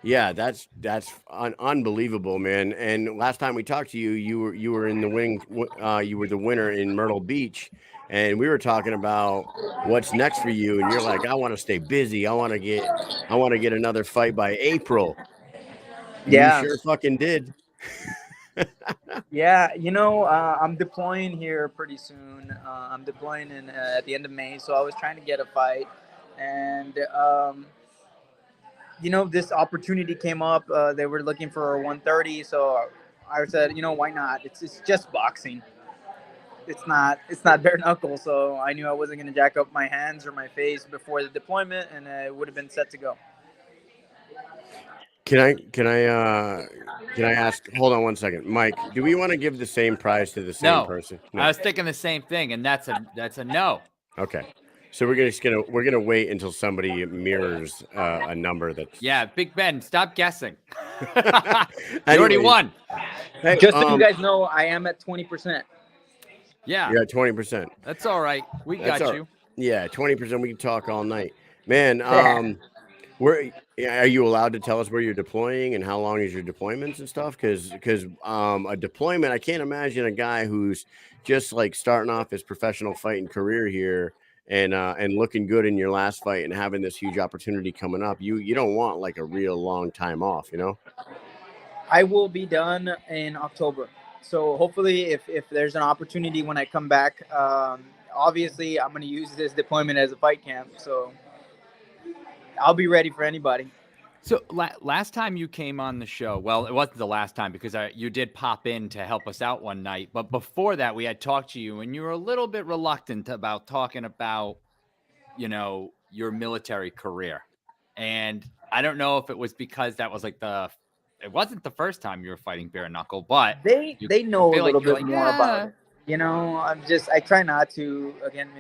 Yeah, that's unbelievable, man. And last time we talked to you, you were in the winning. You were the winner in Myrtle Beach, and we were talking about what's next for you. And you're like, I want to stay busy. I want to get another fight by April. Yeah, you sure fucking did. Yeah, I'm deploying here pretty soon. I'm deploying at the end of May, so I was trying to get a fight. And, this opportunity came up. They were looking for 130, so I said, why not? It's just boxing. It's not bare knuckle, so I knew I wasn't going to jack up my hands or my face before the deployment, and it would have been set to go. Can I ask? Hold on one second, Mike. Do we want to give the same prize to the same person? No, I was thinking the same thing, and that's a no. Okay, so we're gonna wait until somebody mirrors a number that's. Yeah, Big Ben, stop guessing. You already won. Hey, just so you guys know, I am at 20%. Yeah, you're at 20%. That's all right. We got you. Yeah, 20%. We can talk all night, man. Are you allowed to tell us where you're deploying and how long is your deployments and stuff? Because a deployment, I can't imagine a guy who's just like starting off his professional fighting career here and looking good in your last fight and having this huge opportunity coming up. You don't want like a real long time off, I will be done in October. So hopefully if there's an opportunity when I come back, obviously I'm going to use this deployment as a fight camp. So I'll be ready for anybody. So last time you came on the show, well, it wasn't the last time because you did pop in to help us out one night. But before that, we had talked to you and you were a little bit reluctant about talking about, your military career. And I don't know if it was because that was like it wasn't the first time you were fighting bare knuckle, but they know a little bit more about it. You know, I try not to, again,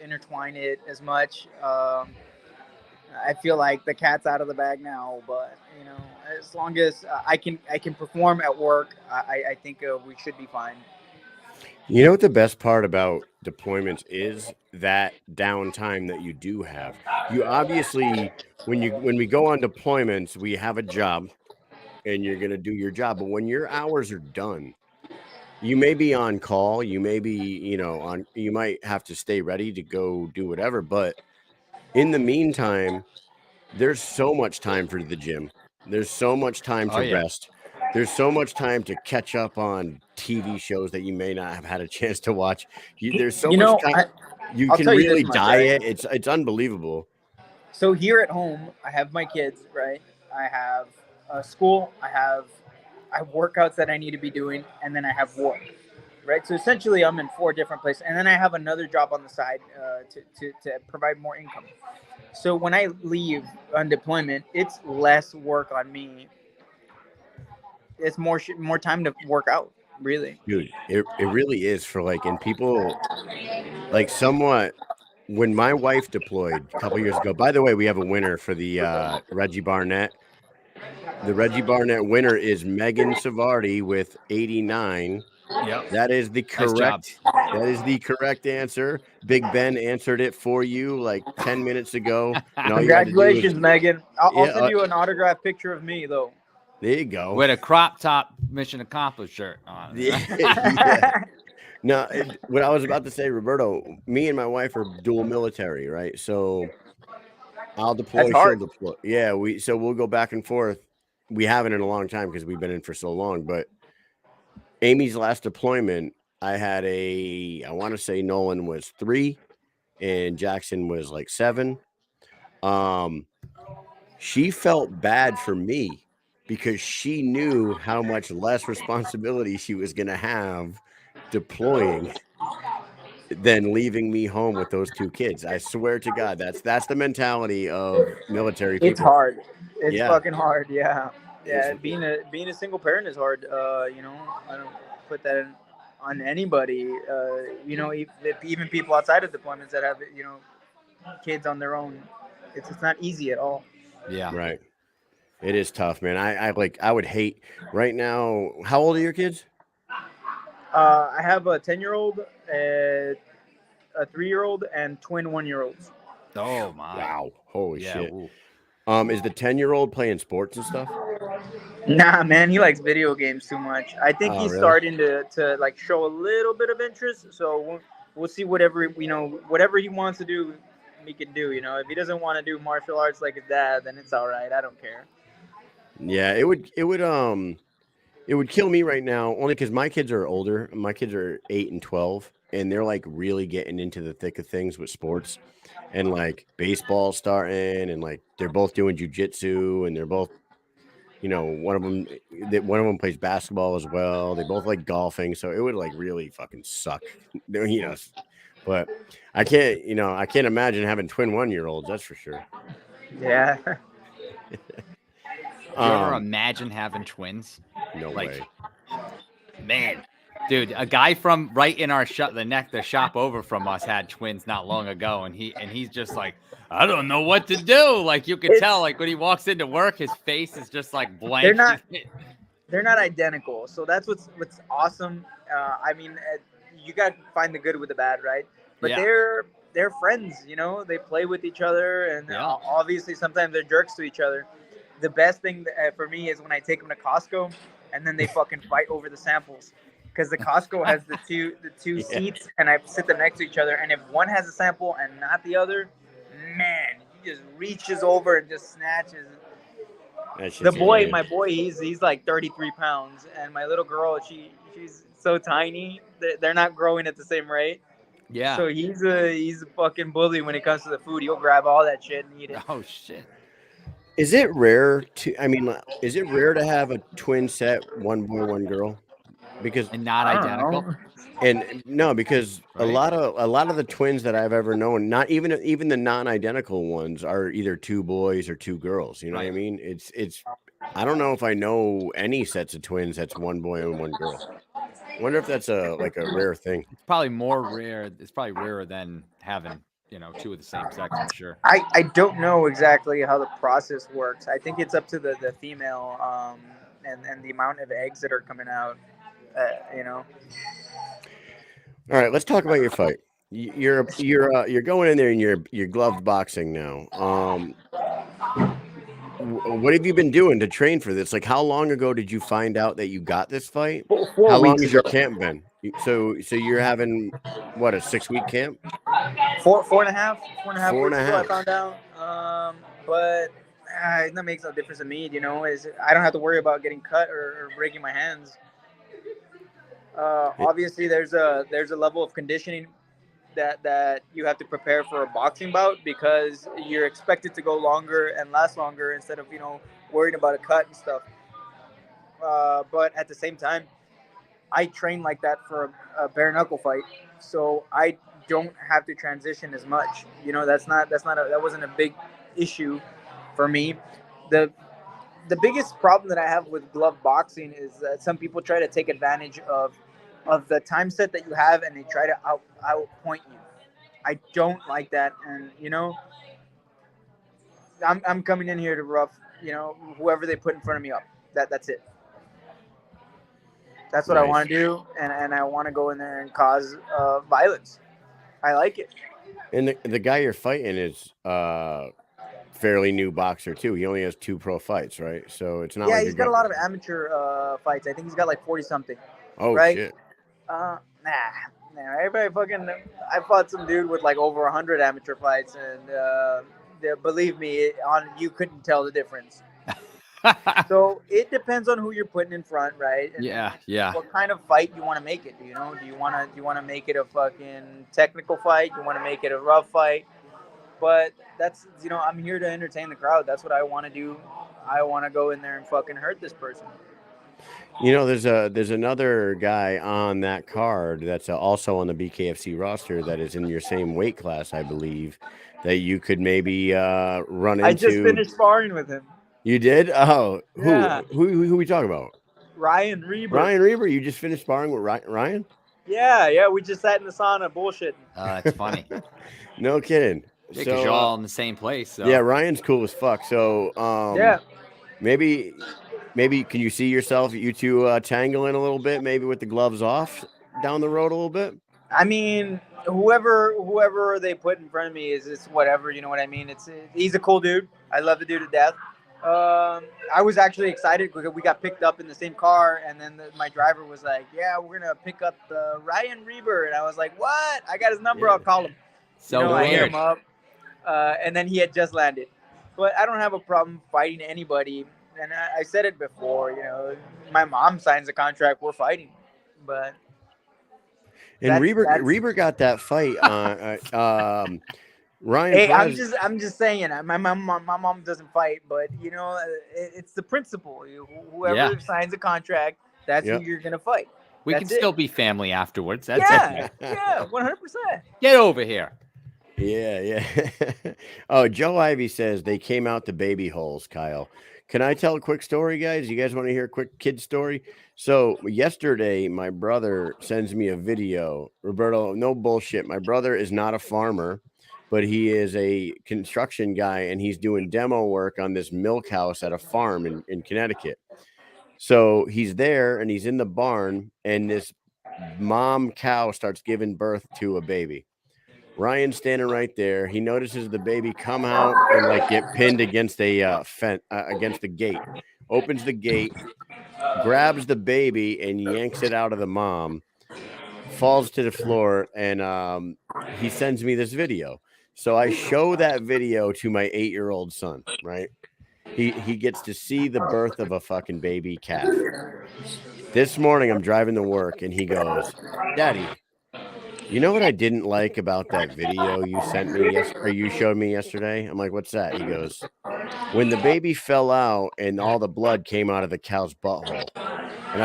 intertwine it as much. I feel like the cat's out of the bag now, but you know, as long as I can perform at work, I think we should be fine. You know what the best part about deployments is? That downtime that you do have. You obviously, when we go on deployments, we have a job and you're going to do your job. But when your hours are done, you may be on call, you may be, you might have to stay ready to go do whatever. But in the meantime, there's so much time for the gym. There's so much time to rest. There's so much time to catch up on TV shows that you may not have had a chance to watch. There's so much time. You I'll can tell you really this much, diet. right? It's unbelievable. So here at home, I have my kids, right? I have school. I have workouts that I need to be doing, and then I have work, right? So essentially, I'm in 4 different places, and then I have another job on the side to provide more income. So when I leave on deployment, it's less work on me. It's more time to work out, really. Dude, it really is for and people somewhat. When my wife deployed a couple years ago, by the way, we have a winner for the Reggie Barnett. The Reggie Barnett winner is Megan Savardi with 89. Yep. That is the correct. That is the correct answer. Big Ben answered it for you 10 minutes ago. And all Congratulations, Megan. I'll send you an autographed picture of me, though. There you go. With a crop top Mission Accomplished shirt on. Yeah. No, what I was about to say, Roberto, me and my wife are dual military, right? So I'll deploy, she'll deploy. Yeah, we'll go back and forth. We haven't in a long time because we've been in for so long. But Amy's last deployment, I had I want to say Nolan was 3 and Jackson was 7. She felt bad for me because she knew how much less responsibility she was going to have deploying than leaving me home with those 2 kids. I swear to God, that's the mentality of military people. It's hard. It's fucking hard. Yeah. Yeah. Being a single parent is hard. You know, I don't put that on anybody. You know, even people outside of deployments that have, you know, kids on their own. It's not easy at all. Yeah. Right. It is tough, man. I would hate right now. How old are your kids? I have a 10-year-old, a 3-year-old, and twin 1-year-olds. Oh my! Wow! Holy shit! Ooh. Is the 10-year-old playing sports and stuff? Nah, man, he likes video games too much. I think he's really? starting to show a little bit of interest. So we'll see whatever he wants to do, he can do. You know, if he doesn't want to do martial arts like his dad, then it's all right. I don't care. Yeah, it would kill me right now only because my kids are older. My kids are 8 and 12, and they're really getting into the thick of things with sports, and baseball starting, and they're both doing jujitsu, and they're both, you know, one of them plays basketball as well. They both like golfing, so it would really fucking suck, you know. But I can't imagine having twin 1-year-olds. That's for sure. Yeah. Do you ever imagine having twins? No way. Man, dude, a guy from right in our the shop over from us had twins not long ago, and he's just I don't know what to do. You could tell, when he walks into work, his face is just blank. They're not identical, so that's what's awesome. I mean, you got to find the good with the bad, right? But they're friends, you know. They play with each other, and obviously sometimes they're jerks to each other. The best thing for me is when I take them to Costco and then they fucking fight over the samples, because the Costco has the two seats and I sit them next to each other, and if one has a sample and not the other, man, he just reaches over and just snatches. My boy, he's 33 pounds, and my little girl, she's so tiny that they're not growing at the same rate. Yeah. So he's a fucking bully when it comes to the food. He'll grab all that shit and eat it. Oh shit. Is it rare to have a twin set, one boy, one girl? Because and not identical. And no, because a lot of the twins that I've ever known, not even the non-identical ones, are either 2 boys or 2 girls. You know what I mean? It's I don't know if I know any sets of twins that's 1 boy and 1 girl. Wonder if that's a rare thing. It's probably more rare. It's probably rarer than having, two of the same sex, I'm sure. I don't know exactly how the process works. I think it's up to the female and the amount of eggs that are coming out. All right, let's talk about your fight. You're going in there and you're gloved boxing now. What have you been doing to train for this? Like, how long ago did you find out that you got this fight? How long has your camp been? So you're having what, a 6-week camp? Four and a half. 4.5 weeks ago I found out. But that makes no difference to me. Is I don't have to worry about getting cut or breaking my hands. Obviously, there's a level of conditioning that you have to prepare for a boxing bout, because you're expected to go longer and last longer instead of worrying about a cut and stuff. But at the same time, I train like that for a bare knuckle fight, so I don't have to transition as much. That wasn't a big issue for me. The biggest problem that I have with glove boxing is that some people try to take advantage of the time set that you have, and they try to outpoint you. I don't like that, and I'm coming in here to rough whoever they put in front of me up. That's it. That's what Nice. I want to do, and I want to go in there and cause violence. I like it. And the guy you're fighting is fairly new boxer too. He only has 2 pro fights, right? So it's not. Yeah, like he's got a lot of amateur fights. I think he's got like 40 something. Oh right? shit! Nah. Everybody fucking. I fought some dude with like over 100 amateur fights, and believe me, you couldn't tell the difference. So it depends on who you're putting in front, right? And yeah. What kind of fight you want to make it? Do you want to make it a fucking technical fight? You want to make it a rough fight? But that's I'm here to entertain the crowd. That's what I want to do. I want to go in there and fucking hurt this person. There's another guy on that card that's also on the BKFC roster that is in your same weight class, I believe, that you could maybe run into. I just finished sparring with him. You did? Oh, Yeah. Who we talking about? Ryan Reber. Ryan Reber? You just finished sparring with Ryan? Yeah. We just sat in the sauna bullshitting. That's funny. No kidding. Because you're all in the same place. So. Yeah, Ryan's cool as fuck. So yeah. Maybe can you see yourself, you two tangling a little bit, maybe with the gloves off down the road a little bit? I mean, whoever they put in front of me is whatever, you know what I mean? He's a cool dude. I love the dude to death. I was actually excited because we got picked up in the same car, and then my driver was like, "Yeah, we're gonna pick up Ryan Reber," and I was like, "What? I got his number. Yeah. I'll call him." So I hit weird. him up, and then he had just landed. But I don't have a problem fighting anybody, and I said it before. My mom signs a contract, we're fighting, but. And Reber got that fight on Ryan. Hey, I'm just saying. My mom doesn't fight, but it's the principle. Whoever signs a contract, that's who you're gonna fight. We can still be family afterwards. That's it. Yeah, 100%. Get over here. Yeah. Oh, Joe Ivy says they came out the baby holes, Kyle. Can I tell a quick story, guys? You guys want to hear a quick kid story? So yesterday, my brother sends me a video. Roberto, no bullshit. My brother is not a farmer, but he is a construction guy, and he's doing demo work on this milk house at a farm in Connecticut. So he's there, and he's in the barn, and this mom cow starts giving birth to a baby. Ryan's standing right there. He notices the baby come out and get pinned against a fence, against the gate. Opens the gate, grabs the baby, and yanks it out of the mom. Falls to the floor, and he sends me this video. So I show that video to my 8-year-old son. Right? He gets to see the birth of a fucking baby calf. This morning, I'm driving to work, and he goes, "Daddy, you know what I didn't like about that video you sent me or you showed me yesterday?" I'm like, "What's that?" He goes, "When the baby fell out and all the blood came out of the cow's butthole." And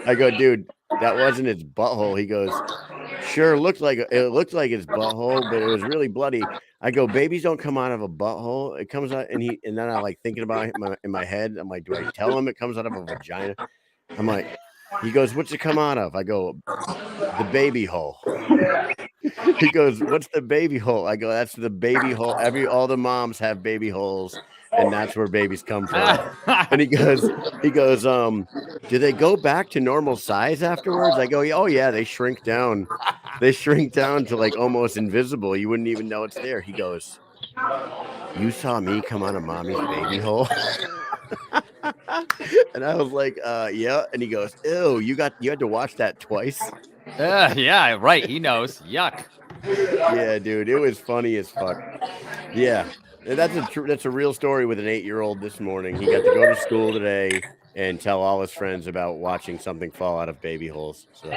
I go, "Dude, that wasn't its butthole." He goes, "Sure, it looked like its butthole, but it was really bloody." I go, "Babies don't come out of a butthole. It comes out." And then I thinking about it in my head. I'm like, "Do I tell him it comes out of a vagina?" I'm like, He goes, "What's it come out of?" I go, "The baby hole." He goes, "What's the baby hole?" I go, "That's the baby hole. All the moms have baby holes, and that's where babies come from." And he goes, "Do they go back to normal size afterwards?" I go, "Oh yeah, they shrink down. They shrink down to like almost invisible. You wouldn't even know it's there." He goes, "You saw me come out of mommy's baby hole?" And I was like, "Yeah." And he goes, "Ew, you had to watch that twice." Yeah, right. He knows. Yuck. Yeah, dude, it was funny as fuck. Yeah, that's a real story with an 8-year-old this morning. He got to go to school today and tell all his friends about watching something fall out of baby holes. So,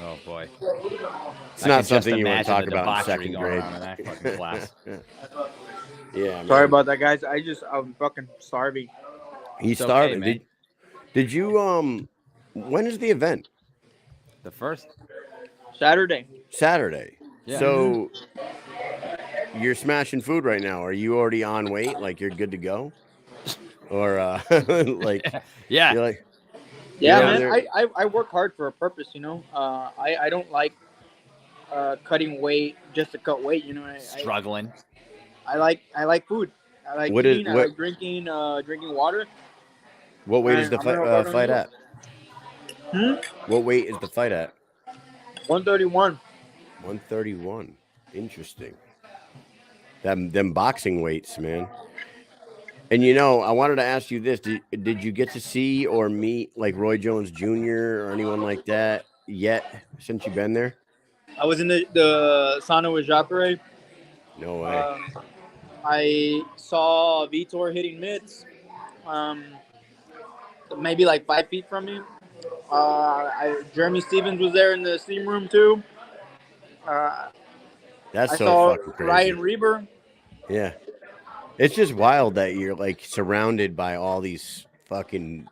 oh boy, it's not something you want to talk about in second grade. In that fucking class. Yeah, man. Sorry about that, guys. I'm fucking starving. He's starving. Okay, did you when is the event? The first Saturday. Yeah. So you're smashing food right now. Are you already on weight? Like you're good to go? Or like yeah. You're like, yeah, man. I work hard for a purpose, you know. I don't like cutting weight just to cut weight, you know. Struggling. I like food. I like eating. I like drinking water. What weight is the fight at? What weight is the fight at? 131. 131. Interesting. Them boxing weights, man. And you know, I wanted to ask you this: did you get to see or meet like Roy Jones Jr. or anyone like that yet since you've been there? I was in the sauna with Jacare. No way. I saw Vitor hitting mitts, maybe like 5 feet from me. Jeremy Stevens was there in the steam room too. That's so fucking crazy. Ryan Reber. Yeah. It's just wild that you're like surrounded by all these fucking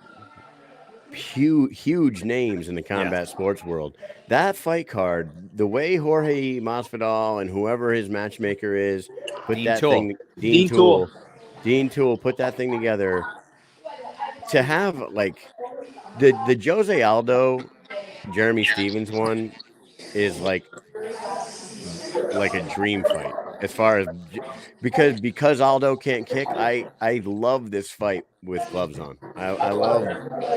huge names in the combat sports world. That fight card, the way Jorge Masvidal and whoever his matchmaker is, put Dean Toole put that thing together to have like the Jose Aldo, Jeremy Stevens one is like a dream fight as far as because Aldo can't kick. I love this fight with gloves on. I love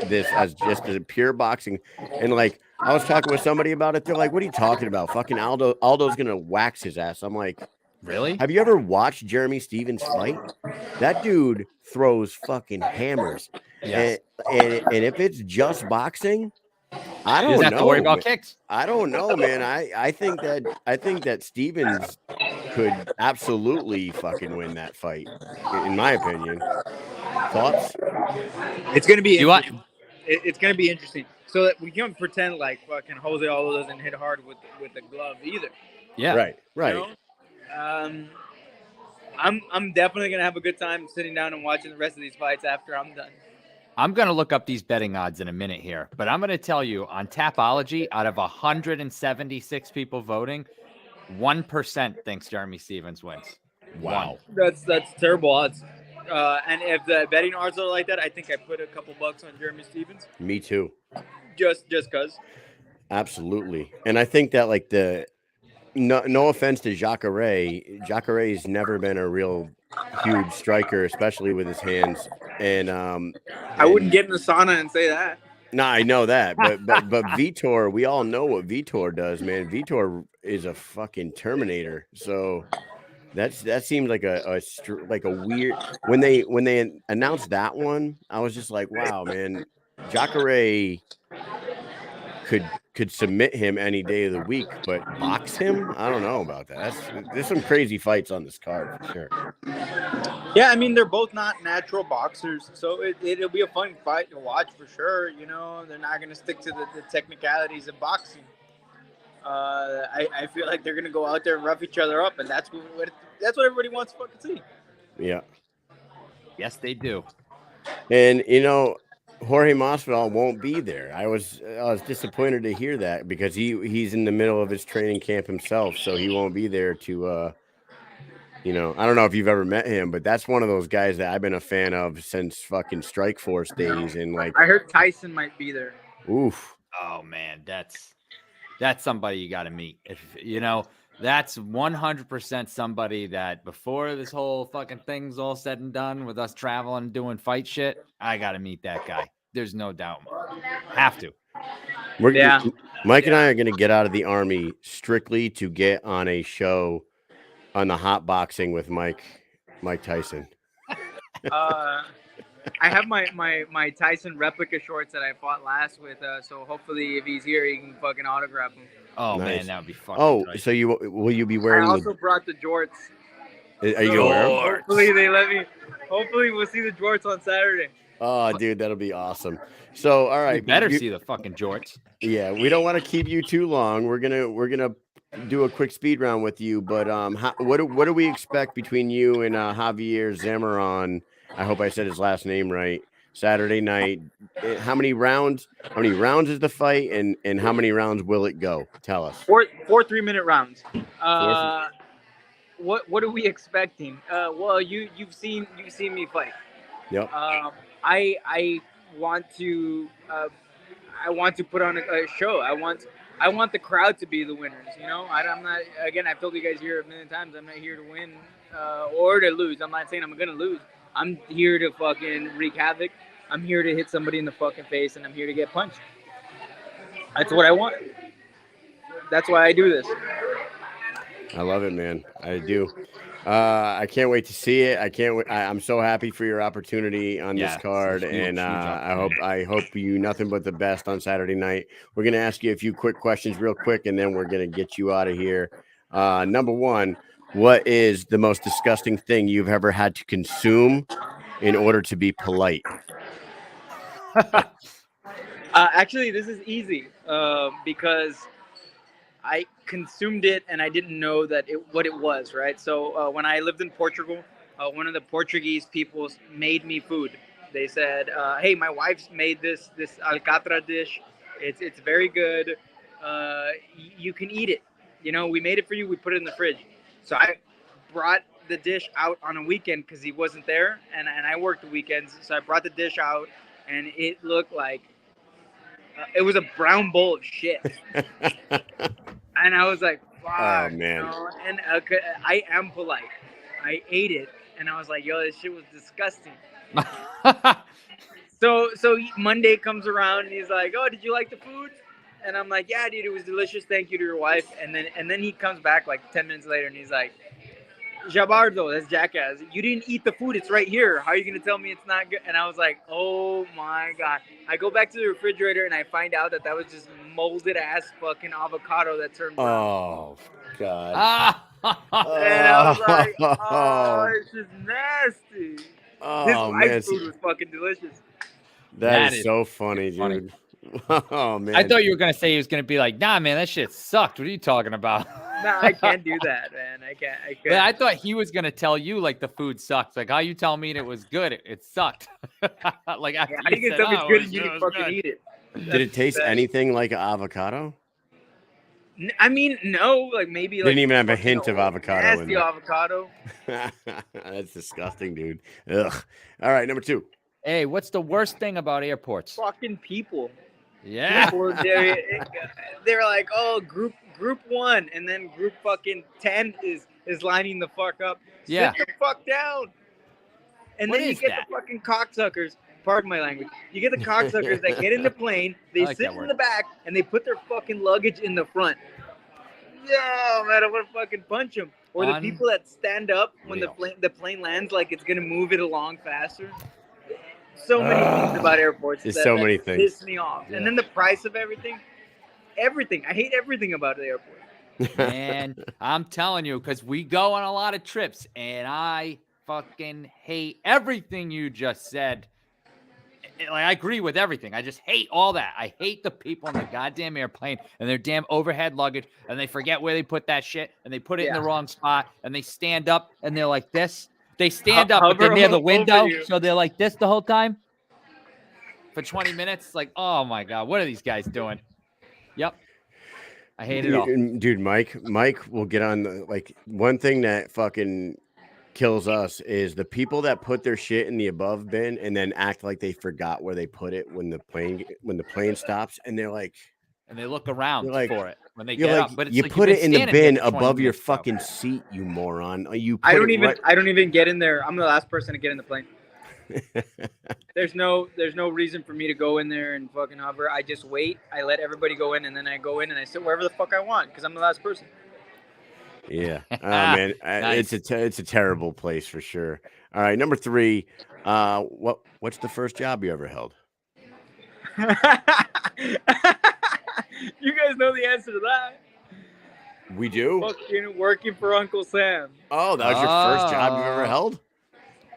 this as a pure boxing. And like I was talking with somebody about it. They're like, "What are you talking about? Fucking Aldo's gonna wax his ass." I'm like, really? Have you ever watched Jeremy Stevens fight? That dude throws fucking hammers. Yes. And if it's just boxing, I don't know. Have to worry about kicks. I don't know, man. I think that Stevens could absolutely fucking win that fight, in my opinion. Thoughts? It's gonna be it's gonna be interesting. So that we can't pretend like fucking Jose Aldo doesn't hit hard with the glove either. Yeah. Right. You know? I'm definitely gonna have a good time sitting down and watching the rest of these fights after I'm done. I'm going to look up these betting odds in a minute here, but I'm going to tell you on Tapology, out of 176 people voting, 1% thinks Jeremy Stevens wins. Wow. That's terrible odds. And if the betting odds are like that, I think I put a couple bucks on Jeremy Stevens. Me too. Just cause. Absolutely. And I think that like no offense to Jacare's never been a real huge striker, especially with his hands. And I wouldn't get in the sauna and say that. No, I know that, but Vitor, we all know what Vitor does, man. Vitor is a fucking Terminator. So that seems like a weird when they announced that one. I was just like, wow, man, Jacare could submit him any day of the week, but box him? I don't know about that. There's some crazy fights on this card for sure. Yeah, I mean, they're both not natural boxers, so it'll be a fun fight to watch for sure. You know, they're not going to stick to the technicalities of boxing. I feel like they're going to go out there and rough each other up, and that's what everybody wants to fucking see. Yeah. Yes, they do. And, you know, Jorge Masvidal won't be there. I was disappointed to hear that because he's in the middle of his training camp himself, so he won't be there to you know, I don't know if you've ever met him, but that's one of those guys that I've been a fan of since fucking Strikeforce days. And like, I heard Tyson might be there. Oof, Oh man, that's somebody you got to meet. If that's 100% somebody that before this whole fucking thing's all said and done with us traveling and doing fight shit, I got to meet that guy. There's no doubt. Have to. Mike and I are going to get out of the Army strictly to get on a show on the hot boxing with Mike Tyson. I have my Tyson replica shorts that I fought last with. So hopefully, if he's here, he can fucking autograph them. Oh Nice. man, that would be fucking. Tight. So will you be wearing? I also brought the jorts. Are you wearing? Hopefully they let me. Hopefully we'll see the jorts on Saturday. Oh, dude, that'll be awesome. So, all right, you better see the fucking jorts. Yeah, we don't want to keep you too long. We're gonna do a quick speed round with you, but what do we expect between you and Javier Zamaron? I hope I said his last name right. Saturday night. How many rounds is the fight, and how many rounds will it go? Tell us. Four 3-minute rounds. What are we expecting? Well, you've seen me fight. Yep. I want to put on a show. I want the crowd to be the winners. I'm not. Again, I've told you guys here a million times. I'm not here to win or to lose. I'm not saying I'm gonna lose. I'm here to fucking wreak havoc. I'm here to hit somebody in the fucking face, and I'm here to get punched. That's what I want. That's why I do this. I love it, man. I do. I can't wait to see it. I can't wait. I'm so happy for your opportunity on this card, and I hope you nothing but the best on Saturday night. We're gonna ask you a few quick questions, real quick, and then we're gonna get you out of here. Number one, what is the most disgusting thing you've ever had to consume in order to be polite? Actually, this is easy because I consumed it and I didn't know what it was, right? So when I lived in Portugal, one of the Portuguese people made me food. They said, "Hey, my wife's made this alcatra dish. It's very good. You can eat it. We made it for you. We put it in the fridge." So I brought the dish out on a weekend because he wasn't there, and I worked the weekends. So I brought the dish out, and it looked like it was a brown bowl of shit. And I was like, fuck. Oh, man. And I am polite. I ate it, and I was like, yo, this shit was disgusting. So Monday comes around, and he's like, oh, did you like the food? And I'm like, yeah, dude, it was delicious. Thank you to your wife. And then he comes back like 10 minutes later, and he's like, Jabardo, that's jackass. You didn't eat the food. It's right here. How are you going to tell me it's not good? And I was like, oh, my God. I go back to the refrigerator, and I find out that was just molded-ass fucking avocado that turned brown. Oh, God. And I was like, oh, it's just nasty. Oh, His wife's food was fucking delicious. That is so funny, dude. Oh, man. I thought you were going to say he was going to be like, nah, man, that shit sucked. What are you talking about? Nah, I can't do that, man. I can't. But I thought he was going to tell you, like, the food sucked. Like, how you tell me it was good? It sucked. Like, how you can tell me it's good and you can fucking eat it? Did it taste anything like avocado? I mean, no. Like, maybe didn't even have a hint of avocado in there. Nasty avocado. That's disgusting, dude. Ugh. All right, number 2. Hey, what's the worst thing about airports? Fucking people. Yeah. People, they're like, oh, group 1, and then group fucking 10 is lining the fuck up. Yeah. Sit the fuck down. And then you get the fucking cocksuckers. Pardon my language. You get the cocksuckers that get in the plane, they sit in the back, and they put their fucking luggage in the front. Yo, man, I want to fucking punch them. Or the people that stand up when the plane lands like it's going to move it along faster. So many things about airports that piss me off. Yeah. And then the price of everything. I hate everything about the airport. Man, I'm telling you, because we go on a lot of trips, and I fucking hate everything you just said. Like, I agree with everything. I just hate all that. I hate the people in the goddamn airplane and their damn overhead luggage, and they forget where they put that shit, and they put it in the wrong spot, and they stand up, and they're like this. They stand up, but they're near the window, so they're like this the whole time for 20 minutes. Like, oh, my God, what are these guys doing? Yep. I hate it all. Dude, Mike will get on one thing that fucking kills us is the people that put their shit in the above bin and then act like they forgot where they put it when the plane stops, and they're like, and they look around like, for it when they you're get like, up. But it's you like put you've it in the been standing bin here for 20 above your minutes, bro. fucking seat, you moron. You I put don't it even right- I don't even get in there. I'm the last person to get in the plane. There's no reason for me to go in there and fucking hover. I just wait. I let everybody go in, and then I go in and I sit wherever the fuck I want because I'm the last person. Yeah. Oh man, Nice. it's a terrible place for sure. All right, number 3. What's the first job you ever held? You guys know the answer to that. We do. Fucking working for Uncle Sam. Oh, that was your first job you ever held?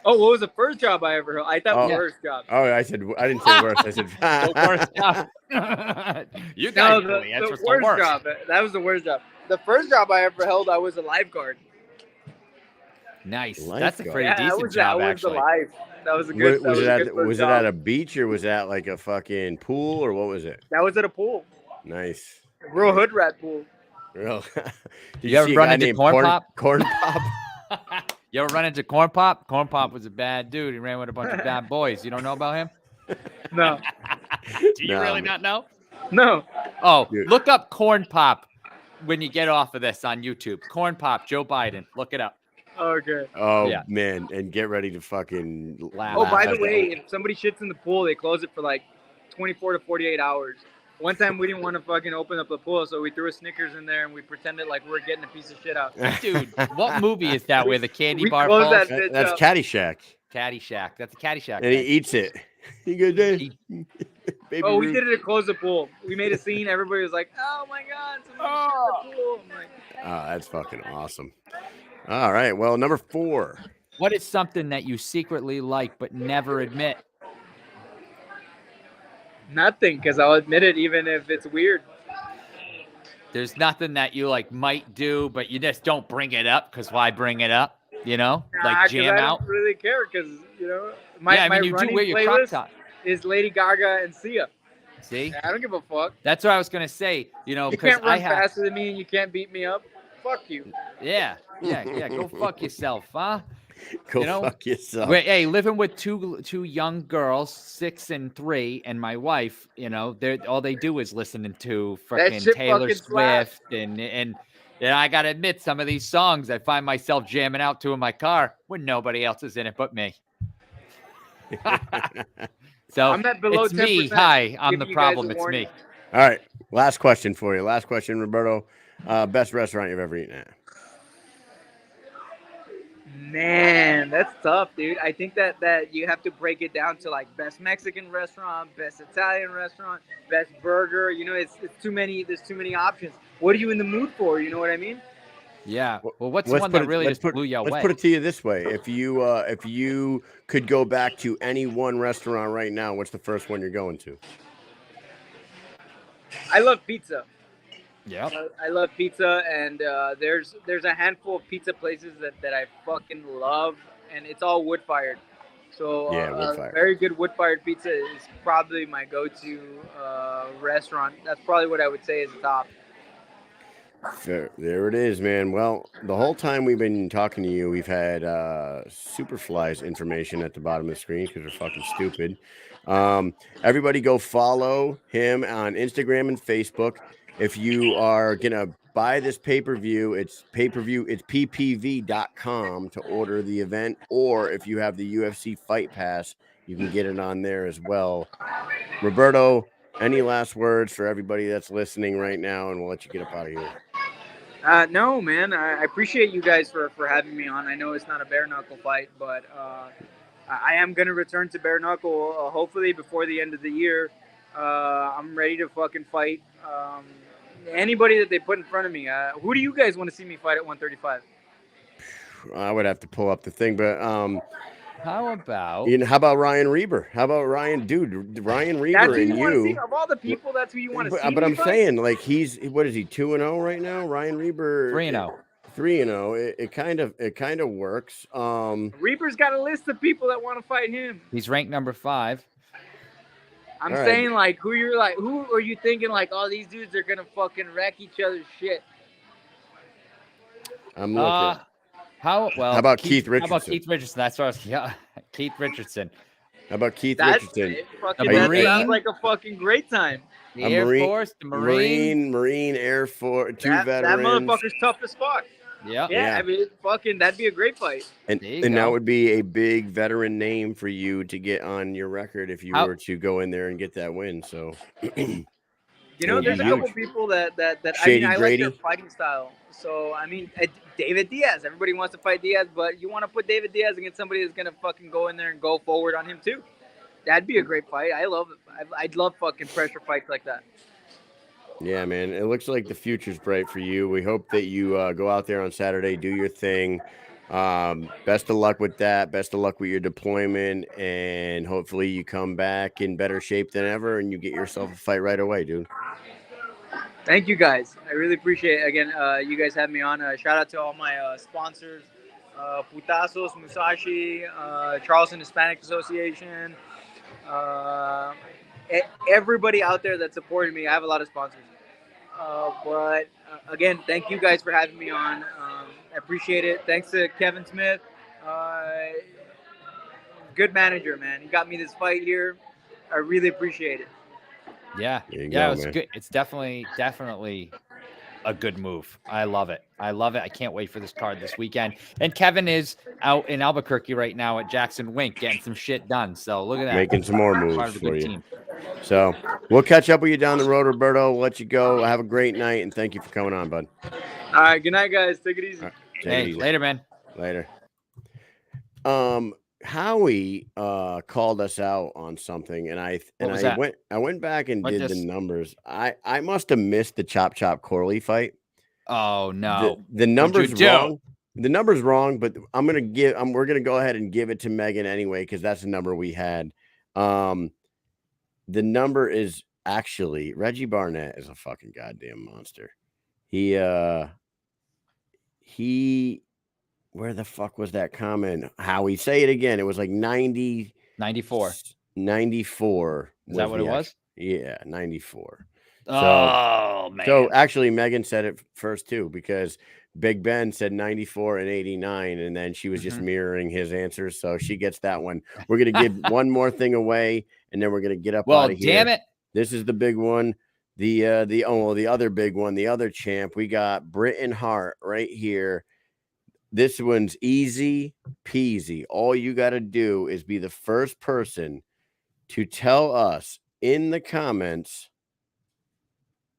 Oh, what was the first job I ever held? I thought Oh. worst job. Oh, I didn't say worst. I said The worst job. You guys know the answer. the worst job. That was the worst job. The first job I ever held, I was a lifeguard. Nice. Lifeguard. That's a pretty decent job, actually. That was a good. Was it job. at a beach or was that like a fucking pool or what was it? That was at a pool. Nice. Real hood rat pool. Real. Did You ever see a run guy into named Corn Pop? Corn Pop. You ever run into Corn Pop? Corn Pop was a bad dude. He ran with a bunch of bad boys. You don't know about him? No. Do you Nah, really man. not know? No. Oh, Dude. look up Corn Pop when you get off of this on YouTube. Corn Pop, Joe Biden. Look it up. Okay. Oh Yeah. man, and get ready to fucking Laugh. Oh, by laugh the at way, that. if somebody shits in the pool, they close it for like 24 to 48 hours. One time we didn't want to fucking open up the pool, so we threw a Snickers in there and we pretended like we're getting a piece of shit out. Dude, what movie is that where the candy We bar closed falls? that- That's Caddyshack, Caddyshack. That's a Caddyshack. and he thing. eats it. He goes, "Hey, baby Oh, we Ruth." did it to close the pool. We made a scene. Everybody was like, "Oh my god, somebody shit in the pool!" I'm like, Oh, that's fucking awesome. All right, well, number 4. What is something that you secretly like but never admit? nothing, because I'll admit it even if it's weird. There's nothing that you like might do, but you just don't bring it up because why bring it up? You know, Nah, like 'cause jam I out. don't really care because my Yeah, I mean, you do running wear your crop playlist top. is Lady Gaga and Sia. See, I don't give a fuck. that's what I was gonna say. You know, You because can't run faster than me and you can't beat me up. Fuck you. Yeah. Go fuck yourself, huh? Go You know, fuck yourself. Hey, living with two young girls, 6 and 3, and my wife, you know, all they do is listening to freaking shit Taylor fucking slaps. Swift and I gotta admit, some of these songs I find myself jamming out to in my car when nobody else is in it but me. So I'm at below it's me. 10%, Hi, I'm the giving you guys problem. a It's warning. me. All right, last question for you. Last question, Roberto. Best restaurant you've ever eaten at? Man, that's tough, dude. I think that you have to break it down to like best Mexican restaurant, best Italian restaurant, best burger. You know, it's too many. There's too many options. What are you in the mood for? You know what I mean? Yeah. Well, what's the Let's one put that it- really let's just put- blew you away? Let's put it to you this way: if you could go back to any one restaurant right now, what's the first one you're going to? I love pizza. Yeah. I love pizza, and there's a handful of pizza places that I fucking love, and it's all wood fired. So Yeah, wood-fired. very good wood fired pizza is probably my go-to restaurant. That's probably what I would say is the top. There it is, man. Well, the whole time we've been talking to you, we've had Superfly's information at the bottom of the screen because they're fucking stupid. Everybody go follow him on Instagram and Facebook. If you are going to buy this pay-per-view, it's ppv.com to order the event. Or if you have the UFC Fight Pass, you can get it on there as well. Roberto, any last words for everybody that's listening right now, and we'll let you get up out of here. No, man. I appreciate you guys for having me on. I know it's not a bare knuckle fight, but I am gonna return to bare knuckle hopefully before the end of the year. I'm ready to fucking fight anybody that they put in front of me. Who do you guys want to see me fight at 135? I would have to pull up the thing, but How about how about Ryan Reber? How about Ryan, dude? Ryan That's Reber who and you want to see? you. Of all the people, that's who you want to see. But me I'm fight? saying, like, what is he, 2-0 right now? Ryan Reber 3-0. 3-0. It kind of works. Reaper's got a list of people that want to fight him. He's ranked number 5. I'm All right. saying, like, who are you thinking, like, oh, these dudes are gonna fucking wreck each other's shit? I'm looking. How about Keith How about Richardson? Keith Richardson? That's what I was. Yeah, Keith Richardson. How about Keith That's Richardson? fucking. The That Marine. sounds like a fucking great time. The A Air Marine- Force, the Marine. Marine, Air Force, two That veterans. motherfucker's tough as fuck. Yeah. Yeah, I mean, fucking, that'd be a great fight. And There you that go. would be a big veteran name for you to get on your record if you How- were to go in there and get that win. So, You It know, would there's be a couple huge. people that Shady I like Grady? their fighting style. So I mean, David Diaz. Everybody wants to fight Diaz, but you want to put David Diaz against somebody that's gonna fucking go in there and go forward on him too. That'd be a great fight. I love it. I'd love fucking pressure fights like that. yeah, man, it looks like the future's bright for you. We hope that you go out there on Saturday, do your thing. Best of luck with that. Best of luck with your deployment, and hopefully you come back in better shape than ever and you get yourself a fight right away, dude. Thank you guys. I really appreciate it. Again, you guys having me on. Shout out to all my sponsors, Putazos, Musashi, Charleston Hispanic Association, everybody out there that supported me. I have a lot of sponsors. But again, thank you guys for having me on. I appreciate it. Thanks to Kevin Smith. Good manager, man. He got me this fight here. I really appreciate it. Yeah. There you Yeah, go, it was man. good. It's definitely a good move. I love it. I can't wait for this card this weekend. And Kevin is out in Albuquerque right now at Jackson Wink getting some shit done. So look at that. Making some more Part moves of the for good you. team. So we'll catch up with you down the road, Roberto. We'll let you go. Have a great night, and thank you for coming on, bud. All right. Good night, guys. Take it easy. All right, take it Hey, easy. later, man. Later. Howie called us out on something, and I was that? went back and What did dis- the numbers. I must have missed the Chop Corley fight. Oh no. The numbers do? wrong. The number's wrong, but we're gonna go ahead and give it to Megan anyway because that's the number we had. The number is actually Reggie Barnett is a fucking goddamn monster. He where the fuck was that comment? Howie, say it again. It was like 90 94. 94. Is that what it was? Yeah, 94. Oh man. So actually Megan said it first too, because Big Ben said 94 and 89, and then she was just mirroring his answers. So she gets that one. We're gonna give one more thing away, and then we're gonna get up out of here. Damn it. This is the big one. The other big one, the other champ. We got Britton Hart right here. This one's easy peasy. All you got to do is be the first person to tell us in the comments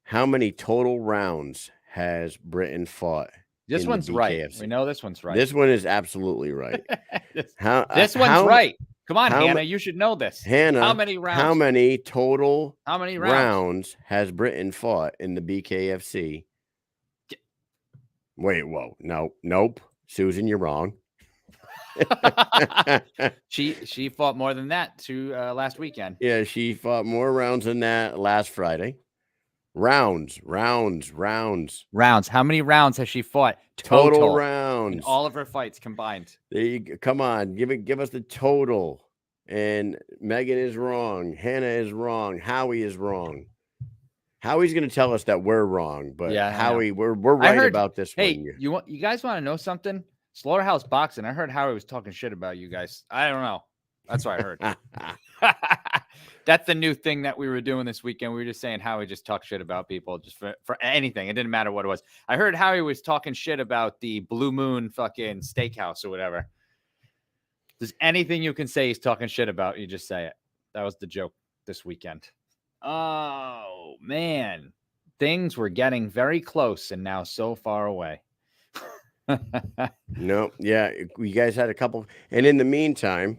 how many total rounds has Britton fought. This in one's the right. BKFC. We know this one's right. This one is absolutely right. This one's right. Come on, how Hannah. You should know this. Hannah, how many rounds? How many total How many rounds? rounds has Britton fought in the BKFC? Wait, whoa. Nope. Susan, you're wrong. She fought more than that last weekend. Yeah, she fought more rounds than that last Friday. Rounds. How many rounds has she fought? Total in rounds. all of her fights combined. There you go. Come on, give us the total. And Megan is wrong. Hannah is wrong. Howie is wrong. Howie's going to tell us that we're wrong, but Yeah, Howie, we're right about this Hey, one. you guys want to know something? Slaughterhouse Boxing. I heard Howie was talking shit about you guys. I don't know. That's what I heard. That's the new thing that we were doing this weekend. We were just saying Howie just talked shit about people just for anything. It didn't matter what it was. I heard Howie was talking shit about the Blue Moon fucking steakhouse or whatever. There's anything you can say he's talking shit about, you just say it. That was the joke this weekend. Oh, man. Things were getting very close and now so far away. No, yeah, you guys had a couple. And in the meantime,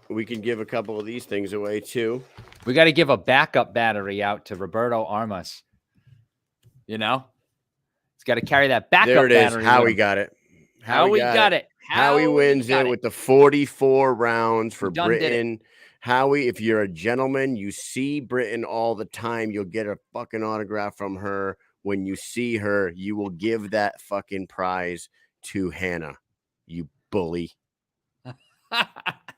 we can give a couple of these things away too. We got to give a backup battery out to Roberto Armas. You know, he's got to carry that backup there it is. battery. Howie got it. Howie got it. Howie wins it with the 44 rounds for Done did it. Britton. Howie, if you're a gentleman, you see Britton all the time. You'll get a fucking autograph from her. When you see her, you will give that fucking prize to Hannah. You bully.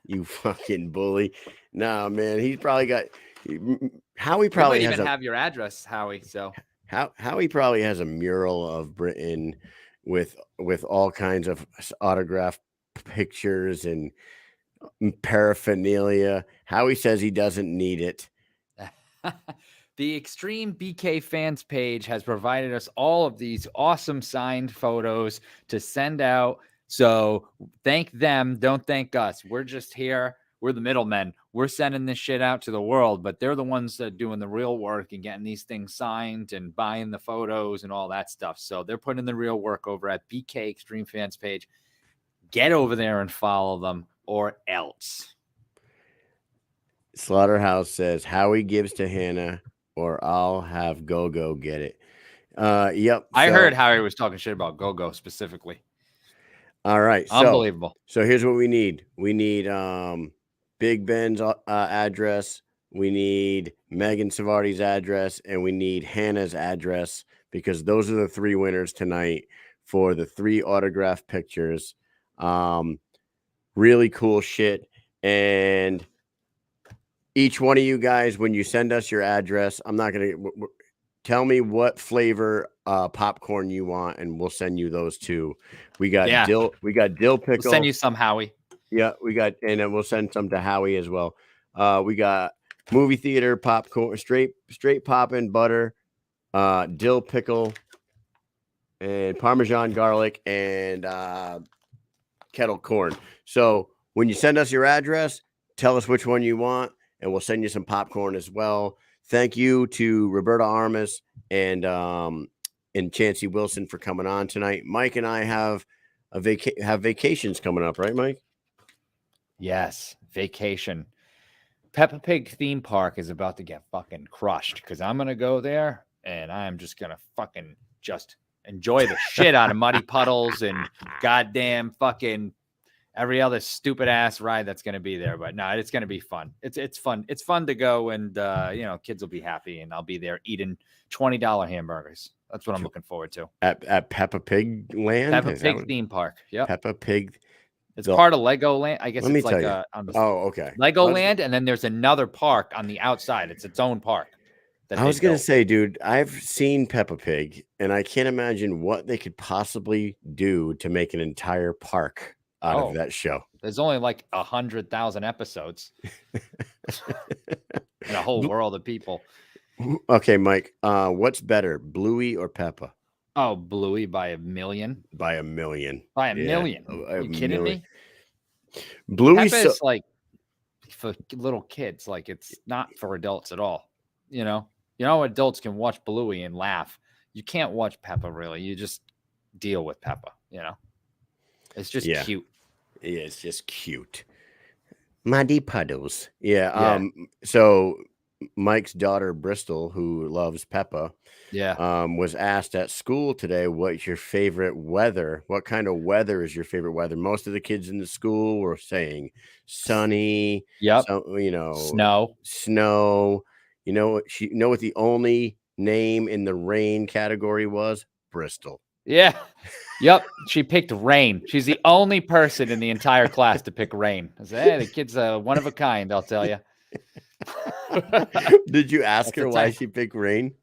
You fucking bully. Nah, man, he's probably got Howie probably you might has even have your address, Howie. So Howie probably has a mural of Britton with all kinds of autograph pictures and paraphernalia. Howie says he doesn't need it. The Extreme BK Fans page has provided us all of these awesome signed photos to send out. So thank them. Don't thank us. We're just here. We're the middlemen. We're sending this shit out to the world, but they're the ones that are doing the real work and getting these things signed and buying the photos and all that stuff. So they're putting in the real work over at BK Extreme Fans page. Get over there and follow them or else. Slaughterhouse says Howie gives to Hannah or I'll have Go-Go get it. Yep. I heard Howie was talking shit about Go-Go specifically. All right. Unbelievable. So here's what we need. We need Big Ben's address. We need Megan Savardi's address, and we need Hannah's address, because those are the 3 winners tonight for the 3 autograph pictures. Really cool shit. And each one of you guys, when you send us your address, I'm not going to tell me what flavor popcorn you want, and we'll send you those too. We got dill pickle. We'll send you some, Howie. Yeah, and then we'll send some to Howie as well. We got movie theater popcorn, straight poppin' butter, dill pickle, and Parmesan garlic, and kettle corn. So when you send us your address, tell us which one you want, and we'll send you some popcorn as well. Thank you to Roberto Armas and Chancey Wilson for coming on tonight. Mike and I have vacations coming up, right, Mike? Yes, vacation. Peppa Pig theme park is about to get fucking crushed, because I'm gonna go there and I'm just gonna fucking just enjoy the shit out of Muddy Puddles and goddamn fucking every other stupid ass ride that's going to be there. But no, it's going to be fun. It's fun. It's fun to go, and kids will be happy, and I'll be there eating $20 hamburgers. That's what I'm looking forward to. At Peppa Pig Land? Peppa Pig theme park. Yeah. Peppa Pig. It's part of Lego Land. I guess Let me it's tell like you. okay. Lego Land, and then there's another park on the outside. It's its own park. I was going to say, dude, I've seen Peppa Pig, and I can't imagine what they could possibly do to make an entire park out of that show. There's only like 100,000 episodes and a whole world of people. Okay, Mike, what's better, Bluey or Peppa? Oh, Bluey by a million. By a million. By a million. Are you kidding me? Bluey is like for little kids. Like, it's not for adults at all. Adults can watch Bluey and laugh. You can't watch Peppa, really. You just deal with Peppa, It's just cute. Yeah, it's just cute. Muddy Puddles. Yeah. So Mike's daughter, Bristol, who loves Peppa, was asked at school today, what's your favorite weather? What kind of weather is your favorite weather? Most of the kids in the school were saying sunny. Yep. Snow. You know what the only name in the rain category was? Bristol. Yeah. Yep. She picked rain. She's the only person in the entire class to pick rain. I said, hey, the kid's one of a kind, I'll tell you. Did you ask her why she picked rain?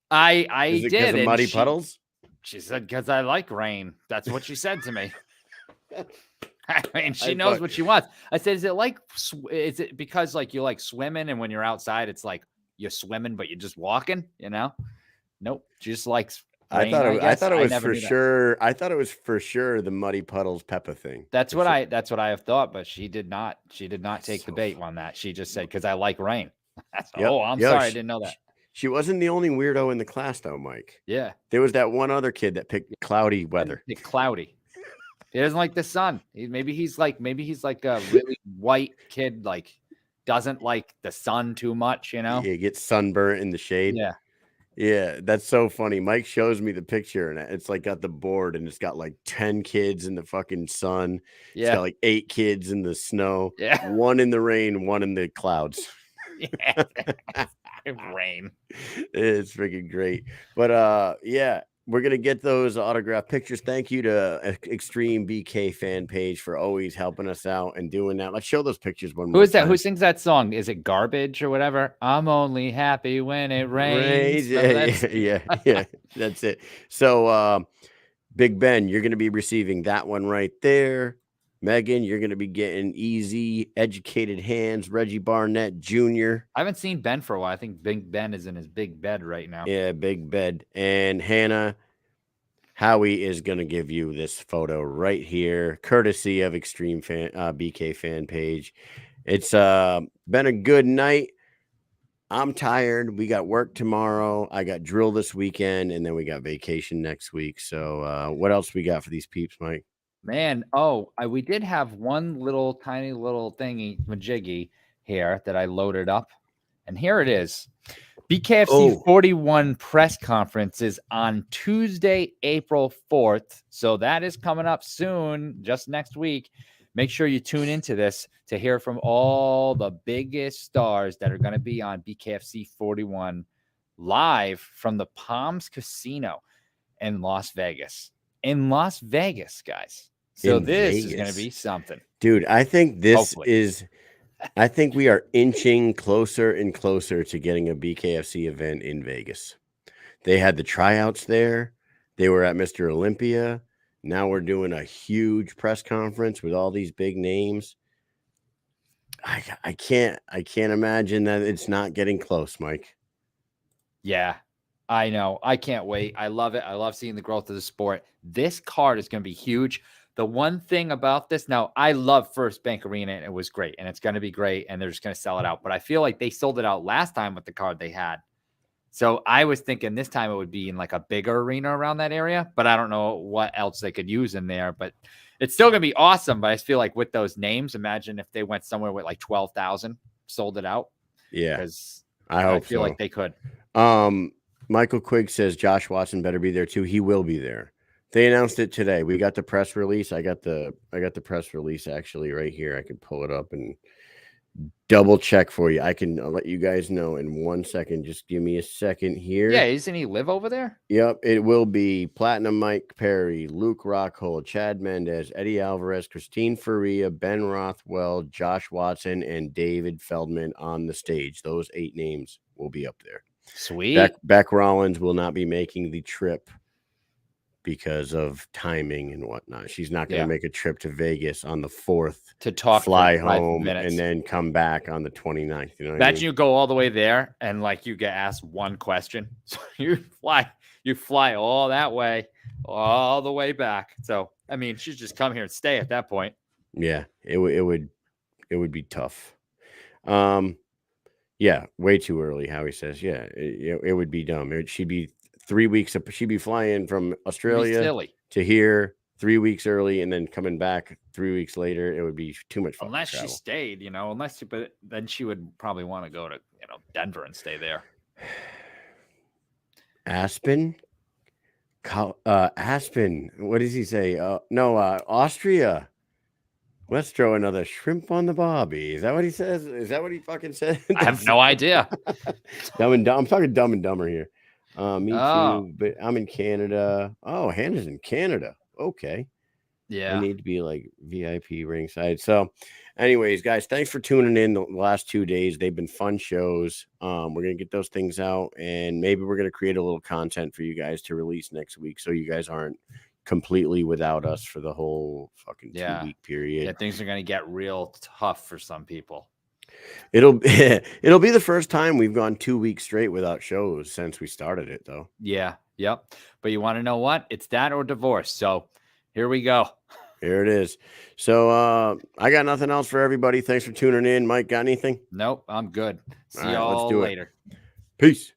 I Is it did. Because of Muddy Puddles? She said, because I like rain. That's what she said to me. I mean, she knows what she wants. I said, is it because like you like swimming, and when you're outside, it's like you're swimming, but you're just walking, Nope. She just likes rain, I thought it was for sure the Muddy Puddles Peppa thing. That's what I have thought, but she did not take the bait on that. She just said, because I like rain. I'm sorry, I didn't know that. She wasn't the only weirdo in the class, though, Mike. Yeah. There was that one other kid that picked cloudy weather. Cloudy. He doesn't like the sun. Maybe he's like a really white kid, like doesn't like the sun too much, Yeah, he gets sunburnt in the shade. Yeah. Yeah, that's so funny. Mike shows me the picture, and it's like got the board, and it's got like 10 kids in the fucking sun. Yeah. It's got like 8 kids in the snow. Yeah. 1 in the rain, 1 in the clouds. Yeah. Rain. It's freaking great. But we're gonna get those autograph pictures. Thank you to Extreme BK fan page for always helping us out and doing that. Let's show those pictures one more. Who is that? Who sings that song? Is it Garbage or whatever? I'm only happy when it rains. Yeah. That's it. So Big Ben, you're going to be receiving that one right there. Megan, you're going to be getting Easy Educated Hands, Reggie Barnett Jr. I haven't seen Ben for a while. I think Big Ben is in his big bed right now. Yeah, big bed. And Hannah, Howie is going to give you this photo right here, courtesy of Extreme Fan, BK fan page. It's been a good night. I'm tired. We got work tomorrow. I got drill this weekend, and then we got vacation next week. So what else we got for these peeps, Mike? Man, we did have one little tiny little thingy majiggy here that I loaded up, and here it is. BKFC 41 press conference is on Tuesday, April 4th. So that is coming up soon, just next week. Make sure you tune into this to hear from all the biggest stars that are going to be on BKFC 41 live from the Palms Casino in Las Vegas. In Las Vegas, guys. So this is going to be something. Dude, I think I think we are inching closer and closer to getting a BKFC event in Vegas. They had the tryouts there. They were at Mr. Olympia. Now we're doing a huge press conference with all these big names. I can't imagine that it's not getting close, Mike. Yeah, I know. I can't wait. I love it. I love seeing the growth of the sport. This card is going to be huge. The one thing about this, now I love First Bank Arena and it was great and it's going to be great and they're just going to sell it out. But I feel like they sold it out last time with the card they had. So I was thinking this time it would be in like a bigger arena around that area, but I don't know what else they could use in there. But it's still going to be awesome. But I feel like with those names, imagine if they went somewhere with like 12,000, sold it out. Yeah, because I feel like they could. Michael Quigg says Josh Watson better be there too. He will be there. They announced it today. We got the press release. I got the press release actually right here. I can pull it up and double check for you. I'll let you guys know in 1 second. Just give me a second here. Yeah, isn't he live over there? Yep, it will be Platinum Mike Perry, Luke Rockhold, Chad Mendez, Eddie Alvarez, Christine Faria, Ben Rothwell, Josh Watson, and David Feldman on the stage. Those 8 names will be up there. Sweet. Beck Rollins will not be making the trip because of timing and whatnot. She's not going to make a trip to Vegas on the 4th to talk, fly home, and then come back on the 29th. You know, imagine you go all the way there and like you get asked one question. So you fly all that way, all the way back. So, I mean, she'd just come here and stay at that point. Yeah, it would be tough. Yeah, way too early, Howie says. Yeah, it would be dumb. She'd be 3 weeks. She'd be flying from Australia to here 3 weeks early and then coming back 3 weeks later. It would be too much fun. Unless she stayed, but then she would probably want to go to, Denver and stay there. Aspen. What does he say? Austria. Let's throw another shrimp on the barbie. Is that what he says? Is that what he fucking said? I have no idea. Dumb and Dumb. I'm talking Dumb and Dumber here. Me too, but I'm in Canada. Oh, Hannah's in Canada. Okay. Yeah. I need to be like VIP ringside. So anyways, guys, thanks for tuning in the last 2 days. They've been fun shows. We're going to get those things out and maybe we're going to create a little content for you guys to release next week. So you guys aren't completely without us for the whole fucking 2-week period. Yeah. Things are going to get real tough for some people. It'll be the first time we've gone 2 weeks straight without shows since we started it, though. Yeah. Yep. But you want to know what? It's that or divorce. So here we go. Here it is. So I got nothing else for everybody. Thanks for tuning in. Mike, got anything? Nope. I'm good. See All right, y'all let's do later. Peace.